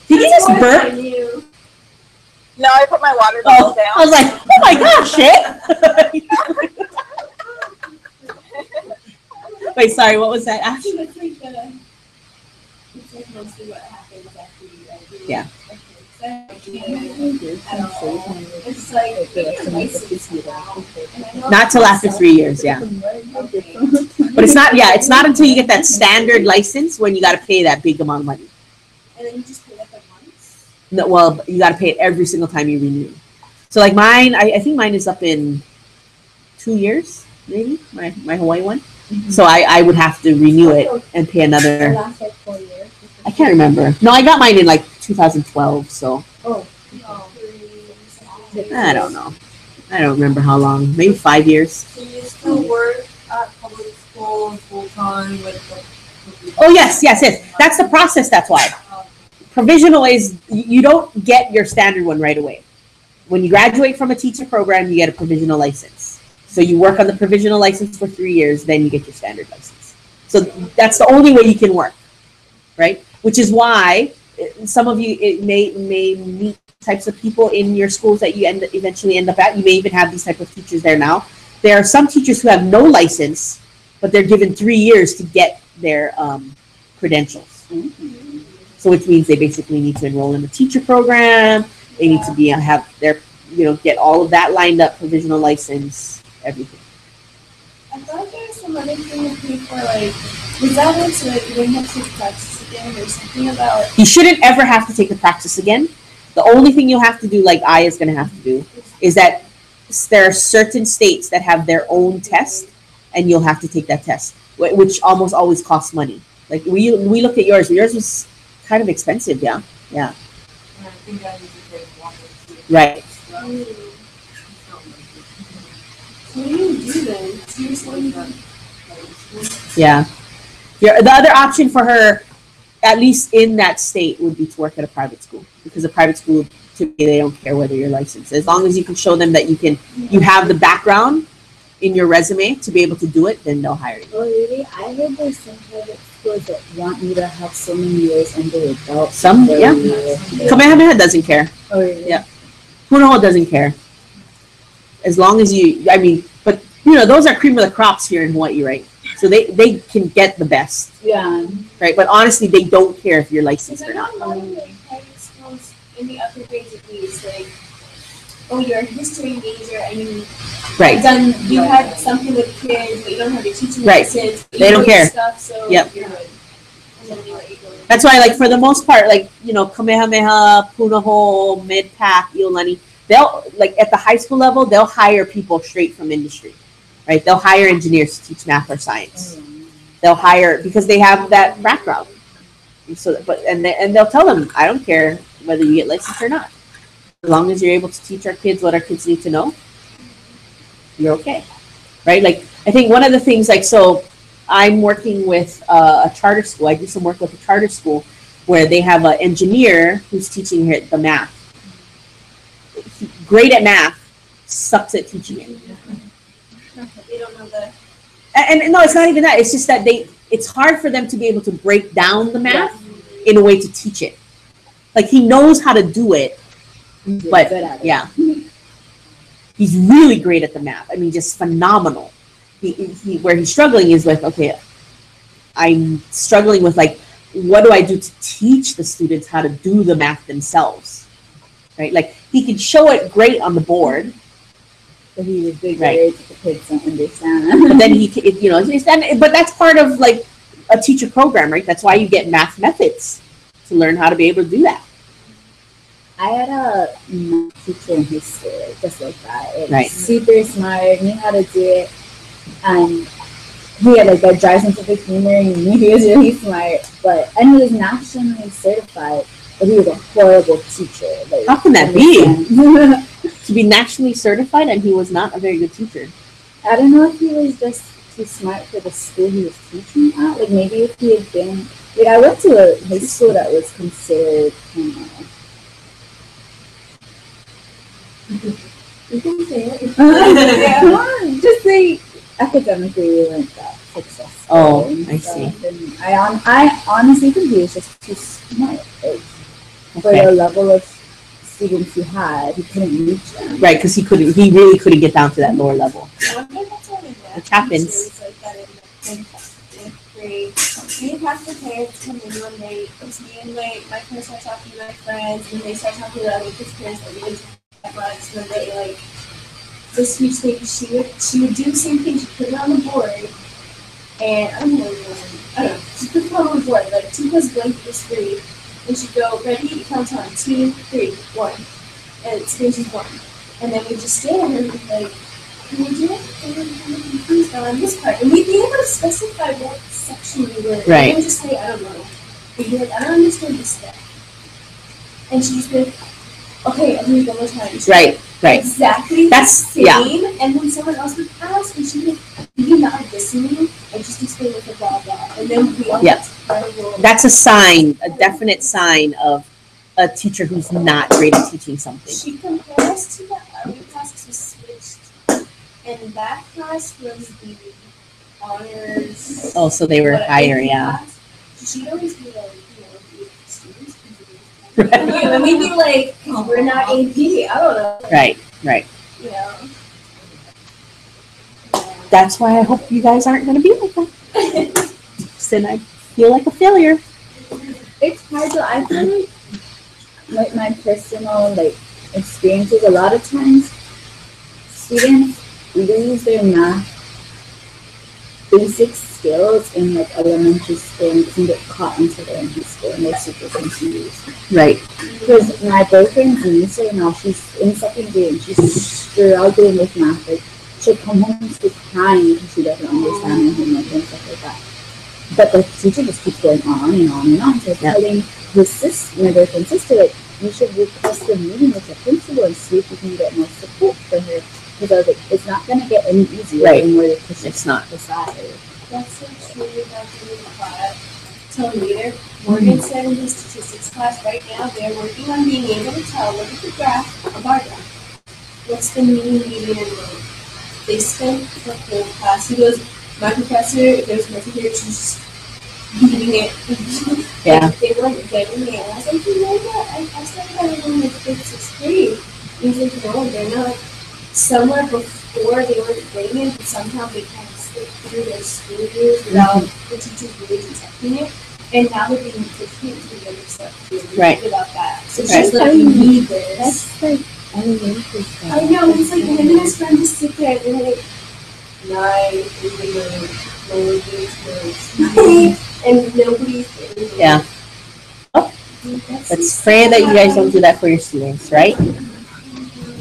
Did you just burp? No, I put my water Oh, bottle down. I was like, oh my gosh, shit. Wait, sorry, what was that, Ash? It's like mostly what happens after you graduate. Yeah. It's like Not till after 3 years, yeah. But it's not until you get that standard license when you got to pay that big amount of money. And then you just pay that once. No, well, you got to pay it every single time you renew. So like mine, I think mine is up in 2 years, maybe, my Hawaii one. Mm-hmm. So I would have to renew it and pay another. Last like 4 years. I can't remember. No, I got mine in like 2012, so. Oh. I don't know. I don't remember how long. Maybe 5 years. So you still work at public school full time with the. Oh yes. That's the process. That's why. Provisional is you don't get your standard one right away. When you graduate from a teacher program, you get a provisional license. So you work on the provisional license for 3 years, then you get your standard license. So that's the only way you can work, right? Which is why some of you may meet types of people in your schools that you eventually end up at. You may even have these type of teachers there now. There are some teachers who have no license, but they're given 3 years to get their credentials. Mm-hmm. So which means they basically need to enroll in the teacher program. They need to have their, get all of that lined up, provisional license, everything. I thought there was some other thing with people was that it so that you didn't have to take practice again or something about? You shouldn't ever have to take the practice again. The only thing you have to do, like I is going to have to do, is that there are certain states that have their own test, and you'll have to take that test, which almost always costs money. Like we looked at yours. Yours was kind of expensive, yeah. I think I need to take one or two. Right. What do you do then? Seriously? Yeah. The other option for her, at least in that state, would be to work at a private school, because a private school, to me, they don't care whether you're licensed. As long as you can show them that you have the background in your resume to be able to do it, then they'll hire you. Oh, really? I heard there's some private schools that want you to have so many years under your belt. Some, yeah. Kamehameha doesn't care. Oh, really? Yeah. Punahou doesn't care. As long as but those are cream of the crops here in Hawaii, right? So they can get the best. Yeah. Right, but honestly, they don't care if you're licensed or not. A lot of private schools in the upper grades at least, you're a history major and you had something with kids, but you don't have your teaching license. They don't care. Stuff, so yep. You're good. That's why, for the most part, Kamehameha, Punahou, Mid-Pac, Iolani, they'll, at the high school level, they'll hire people straight from industry, right? They'll hire engineers to teach math or science. They'll hire, because they have that background. And they'll tell them, I don't care whether you get licensed or not. As long as you're able to teach our kids what our kids need to know, you're okay, right? I think one of the things, so I'm working with a charter school. I do some work with a charter school where they have an engineer who's teaching here the math. Great at math, sucks at teaching it. They don't know the. And no, it's not even that. It's just that it's hard for them to be able to break down the math in a way to teach it. He knows how to do it, but yeah, he's really great at the math. I mean, just phenomenal. Where he's struggling is with, okay, I'm struggling with what do I do to teach the students how to do the math themselves, right? He could show it great on the board, but he was big words that the kids don't understand. But then but that's part of a teacher program, right? That's why you get math methods to learn how to be able to do that. I had a math teacher in his school, just like that. Super smart, knew how to do it. And he had a dry sense of humor, and he was really smart. And he was nationally certified, but he was a horrible teacher. How can that be? To be nationally certified and he was not a very good teacher. I don't know if he was just too smart for the school he was teaching at. Maybe if he had been. I went to a high school that was considered You can say it. Just academically we weren't that successful. Oh, I see. And I honestly think he was just too smart. For the level of students he had, he couldn't reach them. Right, because he really couldn't get down to that lower level. It happens. In grade. Me and Pastor parents come in one day. It's me and my parents start talking to my friends, and they start talking to other kids' parents that we didn't talk about. And then they this huge thing. She would do the same thing. She put it on the board, and I don't know. She put it on the board 2 plus 1 equals 3, and she'd go ready. It counts on 2, 3, 1, and it's finishes 1, and then we just stand and be can you do it? Please go on this part. And we'd be able to specify what section we were. Right. We would just say, I don't know. We'd be I don't understand this step. And she'd just be okay, I'm going to go one more time. Right. Right. exactly That's- the same, and then someone else would ask, and she'd be like, "Do you not listen to me? I just explained with the blah blah," and then we all Yeah. terrible. That's a sign, a definite sign of a teacher who's not great at teaching something. She compared us to the other class because we switched, and that class was the honors. Oh, so they were whatever higher, yeah. class. She'd always be like, the students. And we'd be like, we're not AP. I don't know. Right, right. You know. That's why I hope you guys aren't going to be like that. Then I feel like a failure. It's hard though. I feel like my personal experiences, a lot of times students lose their math basic skills in elementary school and can get caught until they're in high school and they're super confused. Right. Because my boyfriend's niece right now, she's in second grade and she's struggling with math. She'll come home and she's crying because she doesn't understand her homework and stuff like that. But the teacher just keeps going on and on and on. So telling his sister, my boyfriend's sister, you should request a meeting with the principal and see if you can get more support for her. Because it's not going to get any easier the more they push It's not. aside. That's so true about doing class. Till later, Morgan said in his statistics class right now, they're working on being able to tell, look at the graph, a bar graph. What's the mean, median, and mode? They spent the whole class. He goes, my professor, if there's nothing here, she's just beating it. Yeah. They weren't getting it. And I was like, you know what? I started that in fifth, sixth grade. He's like, no, they're not. Somewhere before they were getting it, but somehow they kind of slipped through their school years without the teachers really detecting it. And now they're being different to the other stuff without that. So she's like, you need this. That's elementary stuff. I know, he's like, him and his friend just sit there and they're like, 9, 8, and nobody's Yeah. Oh, let's pray that you guys don't do that for your students, right?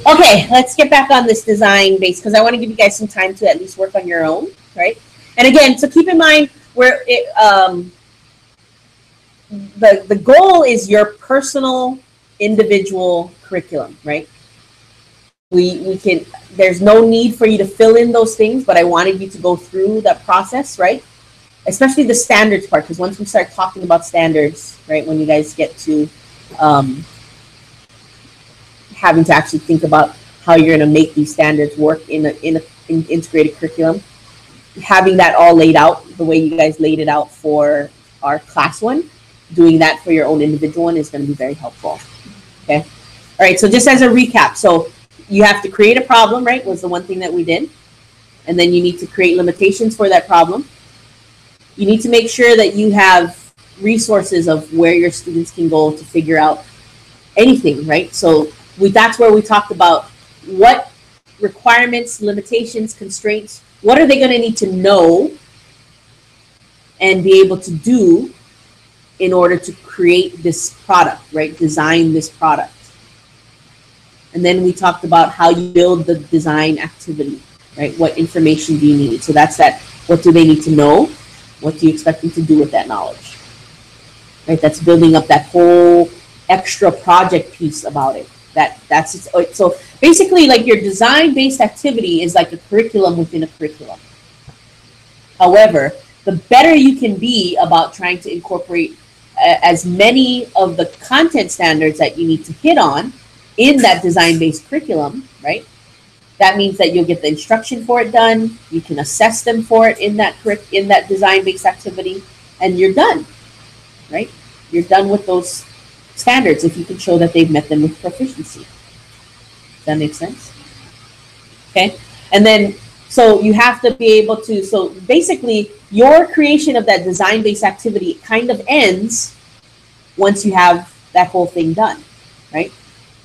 Okay, let's get back on this design base because I want to give you guys some time to at least work on your own, right? And again, so keep in mind where it the goal is your personal individual curriculum, right? We can, there's no need for you to fill in those things, but I wanted you to go through that process, right? Especially the standards part, because once we start talking about standards, right, when you guys get to having to actually think about how you're going to make these standards work in an integrated curriculum, having that all laid out the way you guys laid it out for our class one, doing that for your own individual one is going to be very helpful. Okay. All right. So just as a recap, so you have to create a problem, right? Was the one thing that we did. And then you need to create limitations for that problem. You need to make sure that you have resources of where your students can go to figure out anything, right? So that's where we talked about what requirements, limitations, constraints, what are they going to need to know and be able to do in order to create this product, right? Design this product. And then we talked about how you build the design activity, right? What information do you need? So that's that. What do they need to know? What do you expect them to do with that knowledge? Right? That's building up that whole extra project piece about it. That's it. So basically, like your design-based activity is like a curriculum within a curriculum. However, the better you can be about trying to incorporate as many of the content standards that you need to hit on in that design-based curriculum, right? That means that you'll get the instruction for it done. You can assess them for it in that design-based activity, and you're done, right? You're done with those standards if you can show that they've met them with proficiency. Does that make sense? Okay, and then so you have to be able to. So basically, your creation of that design-based activity kind of ends once you have that whole thing done, right?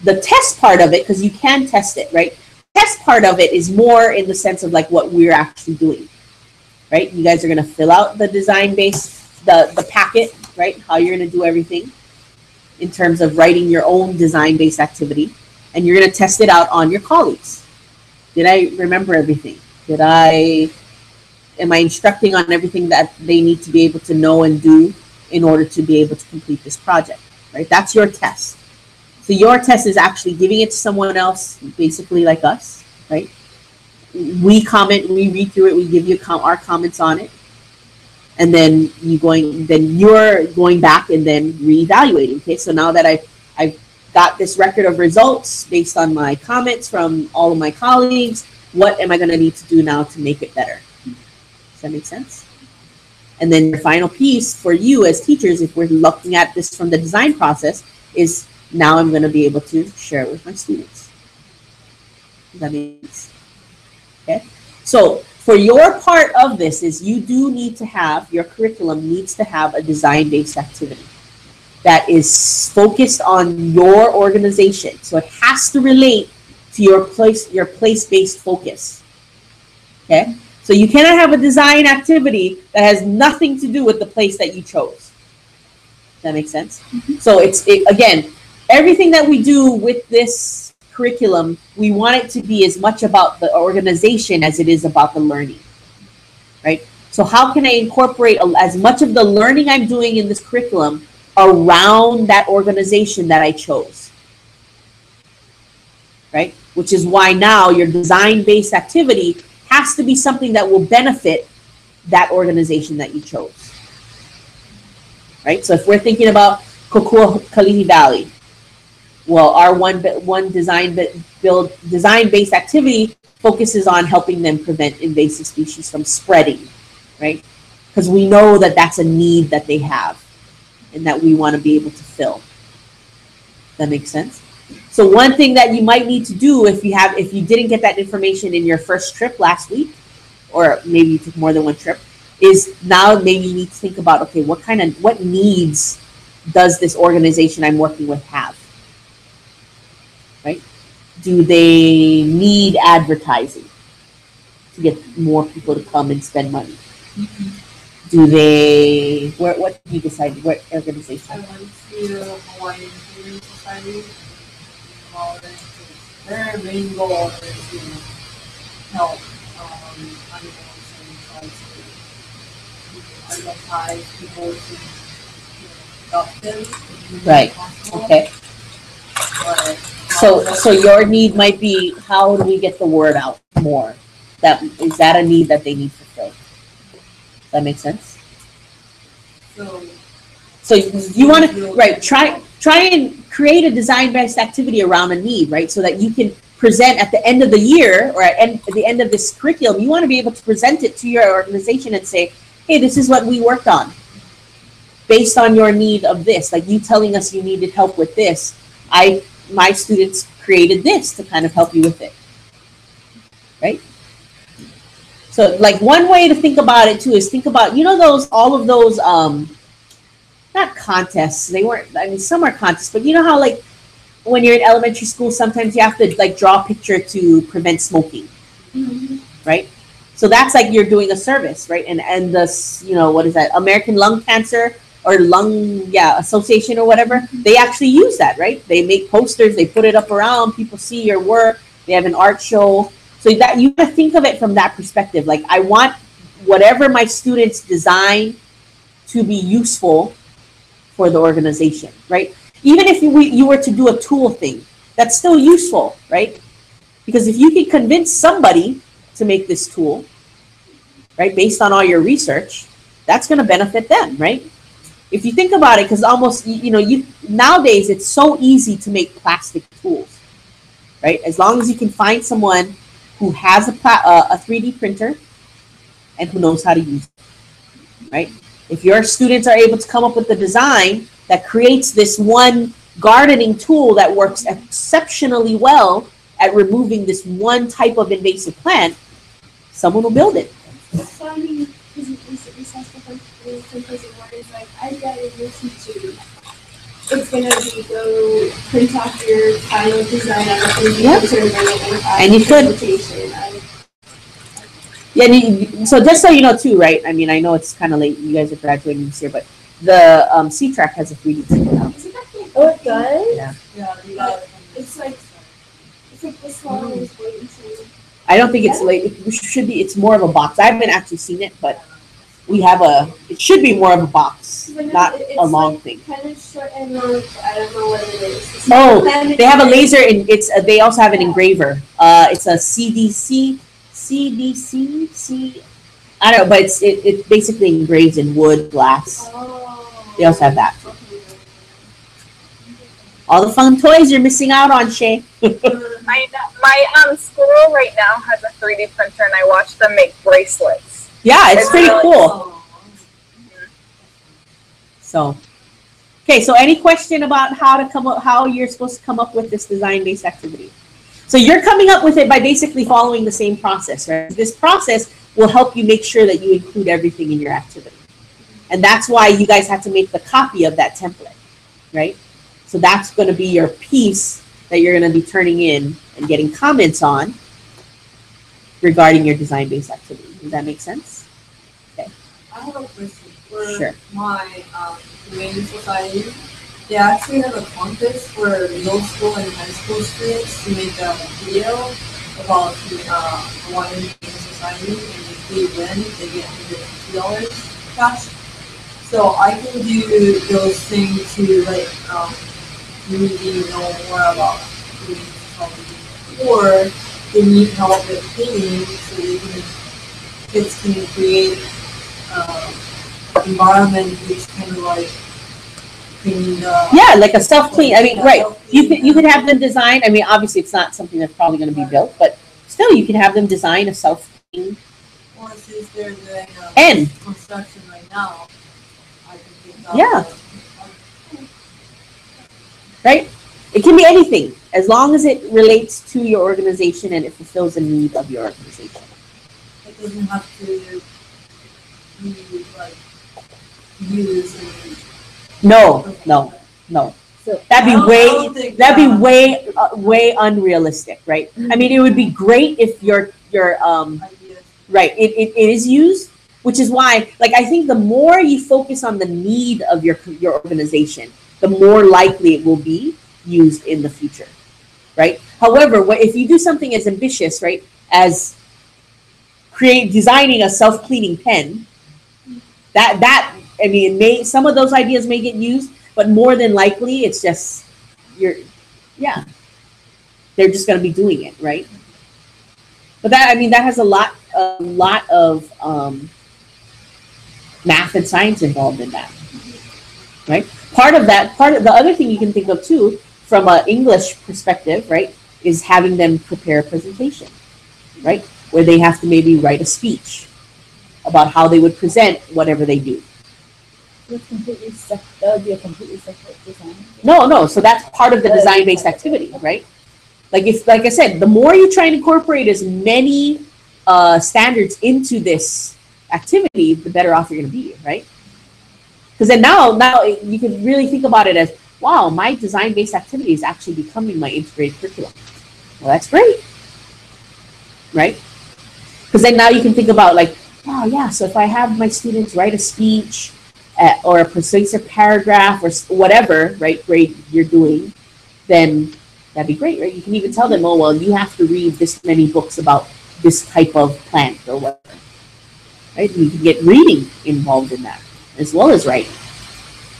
The test part of it, because you can test it, right? Test part of it is more in the sense of like what we're actually doing, right? You guys are going to fill out the design-based, the packet, right? How you're going to do everything in terms of writing your own design-based activity, and you're going to test it out on your colleagues. Did I remember everything? Am I instructing on everything that they need to be able to know and do in order to be able to complete this project, right? That's your test. So your test is actually giving it to someone else, basically like us, right? We comment, we read through it, we give you our comments on it, and then you're going back and then reevaluating. Okay, so now that I've got this record of results based on my comments from all of my colleagues, what am I going to need to do now to make it better? Does that make sense? And then the final piece for you as teachers, if we're looking at this from the design process, is now I'm going to be able to share it with my students. Does that make sense? Okay. So for your part of this is you do need to have, your curriculum needs to have a design-based activity that is focused on your organization. So it has to relate to your place-based focus. Okay. So you cannot have a design activity that has nothing to do with the place that you chose. Does that make sense? Mm-hmm. So again, everything that we do with this curriculum, we want it to be as much about the organization as it is about the learning, right? So how can I incorporate as much of the learning I'm doing in this curriculum around that organization that I chose, right? Which is why now your design-based activity has to be something that will benefit that organization that you chose, right? So if we're thinking about Kokua Kalihi Valley, well, our one design-based activity focuses on helping them prevent invasive species from spreading, right? Because we know that that's a need that they have and that we want to be able to fill. That makes sense? So one thing that you might need to do if you didn't get that information in your first trip last week, or maybe you took more than one trip, is now maybe you need to think about, okay, what needs does this organization I'm working with have? Right? Do they need advertising to get more people to come and spend money? Mm-hmm. Do they, what did you decide, what organization? I went to Hawaiian Human Society. Their main goal is to help animals and try to advertise people to adopt them. Right. Okay. So your need might be, how do we get the word out more? Is that a need that they need fulfilled? Does that make sense? So you want to, right, try and create a design-based activity around a need, right? So that you can present at the end of the year or at the end of this curriculum, you want to be able to present it to your organization and say, hey, this is what we worked on based on your need of this. Like you telling us you needed help with this. My students created this to kind of help you with it, right? So like one way to think about it too is think about, all of those, not contests, some are contests, but you know how like when you're in elementary school, sometimes you have to like draw a picture to prevent smoking, mm-hmm. right? So that's like you're doing a service, right? And this, what is that? American Lung Cancer or Association or whatever, mm-hmm. they actually use that, right? They make posters, they put it up around, people see your work, they have an art show. So that you gotta think of it from that perspective. Like I want whatever my students design to be useful for the organization, right? Even if you were to do a tool thing, that's still useful, right? Because if you can convince somebody to make this tool, right, based on all your research, that's going to benefit them, right? If you think about it, because almost, nowadays it's so easy to make plastic tools, right? As long as you can find someone who has a 3D printer and who knows how to use it, right? If your students are able to come up with the design that creates this one gardening tool that works exceptionally well at removing this one type of invasive plant, someone will build it. So I mean, it's like I've got a new teacher. It's gonna be go print off your final design on a 3D printer and you could. Yeah, so just so you know too, right? I mean, I know it's kind of late. You guys are graduating this year, but the C-Track has a 3D printer now. Oh, it does? Yeah. It's like this long. I was waiting to. I don't think it's late. It should be. It's more of a box. I haven't actually seen it, but we have it should be more of a box, But no, not it's a long like thing. kind of short and long. I don't know what it is. It's Oh, not they have a laser and they also have an engraver. It's a CDC, I don't know, but it basically engraves in wood, glass. Oh. They also have that. All the fun toys you're missing out on, Shay. My school right now has a 3D printer, and I watch them make bracelets. Yeah, it's pretty really cool. So, okay, so any question about how you're supposed to come up with this design-based activity? So you're coming up with it by basically following the same process, right? This process will help you make sure that you include everything in your activity. And that's why you guys have to make the copy of that template, right? So that's going to be your piece that you're going to be turning in and getting comments on regarding your design-based activity. Does that make sense? I have a question. For Sure. my humane society, they actually have a contest for middle school and high school students to make a video about one in humane society, and if they win, they get $150 cash. So I can do those things to like really know more about humane society, or they need help with cleaning, so kids can create environment which kind of like clean the Yeah, like a self-clean. I mean, right. You could have them design. I mean, obviously, it's not something that's probably going to be built, but still, you can have them design a self-clean. Or since they're doing And construction right now, I can think of Yeah. Right? It can be anything as long as it relates to your organization and it fulfills a need of your organization. It doesn't have to be like used and No. So That'd I don't be think that'd be that way unrealistic, right? I mean, it would be great if your ideas. right, it is used, which is why, like, I think the more you focus on the need of your organization, the more likely it will be used in the future, right? However, if you do something as ambitious, right, as designing a self-cleaning pen, that I mean, some of those ideas may get used, but more than likely, it's just they're just going to be doing it, right? But that has a lot of math and science involved in that, right? Part of the other thing you can think of too, from an English perspective, right, is having them prepare a presentation, right, where they have to maybe write a speech about how they would present whatever they do. that would be a completely separate design. No. So that's part of the design-based activity, right? Like I said, the more you try and incorporate as many standards into this activity, the better off you're going to be, right? Because then now you can really think about it as, wow, my design-based activity is actually becoming my integrated curriculum. Well, that's great, right? Because then now you can think about like, oh yeah, so if I have my students write a speech or a persuasive paragraph or whatever, right, grade you're doing, then that'd be great, right? You can even tell them, oh, well, you have to read this many books about this type of plant or whatever, right? You can get reading involved in that as well as writing.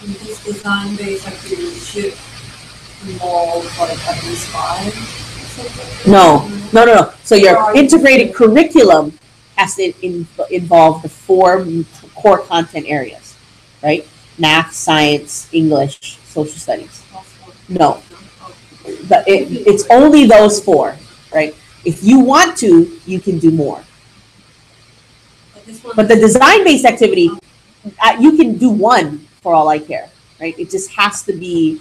And this design-based activity should involve like at least 5. No. So your integrated curriculum has to involve the 4 core content areas, right? Math, science, English, social studies. No. It's only those 4, right? If you want to, you can do more. But the design-based activity, you can do 1 for all I care, right? It just has to be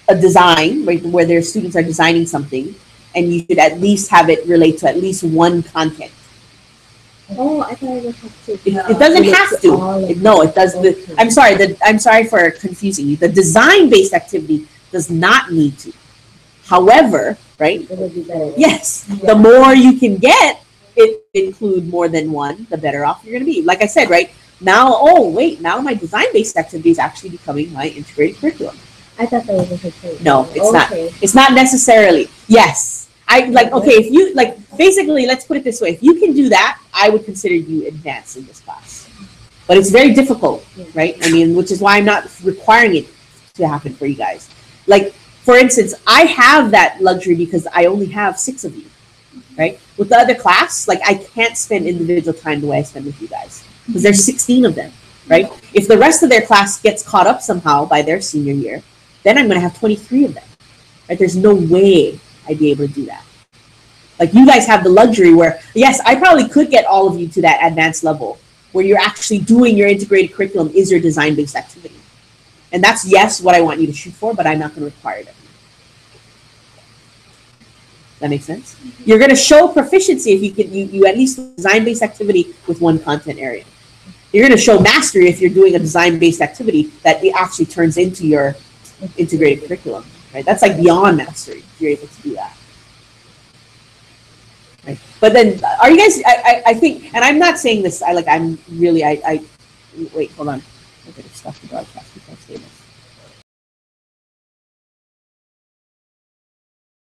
a design, right, where their students are designing something, and you should at least have it relate to at least 1 content. Oh, I thought it would have to. It doesn't have to. No, it does. I'm sorry for confusing you. The design-based activity does not need to. However, right? It would be better. Yes, the more you can get it include more than 1, the better off you're going to be. Like I said, right? Now, now my design-based activity is actually becoming my integrated curriculum. I thought that was a good. No, it's not. Okay. It's not necessarily. Yes, I like, okay, if you like, basically, let's put it this way. If you can do that, I would consider you advanced in this class. But it's very difficult, right? I mean, which is why I'm not requiring it to happen for you guys. Like, for instance, I have that luxury because I only have 6 of you, right? With the other class, like, I can't spend individual time the way I spend with you guys because there's 16 of them, right? If the rest of their class gets caught up somehow by their senior year, then I'm going to have 23 of them, right? There's no way I'd be able to do that. Like, you guys have the luxury where, yes, I probably could get all of you to that advanced level where you're actually doing your integrated curriculum is your design-based activity. And that's, yes, what I want you to shoot for, but I'm not going to require that. That makes sense? You're going to show proficiency if you can, you at least design-based activity with one content area. You're going to show mastery if you're doing a design-based activity that it actually turns into your integrated curriculum, right? That's like beyond mastery if you're able to do that. Right. But then, are you guys? I think, and I'm not saying this. I'm really. Wait, hold on. I'm gonna stop the broadcast before I say this.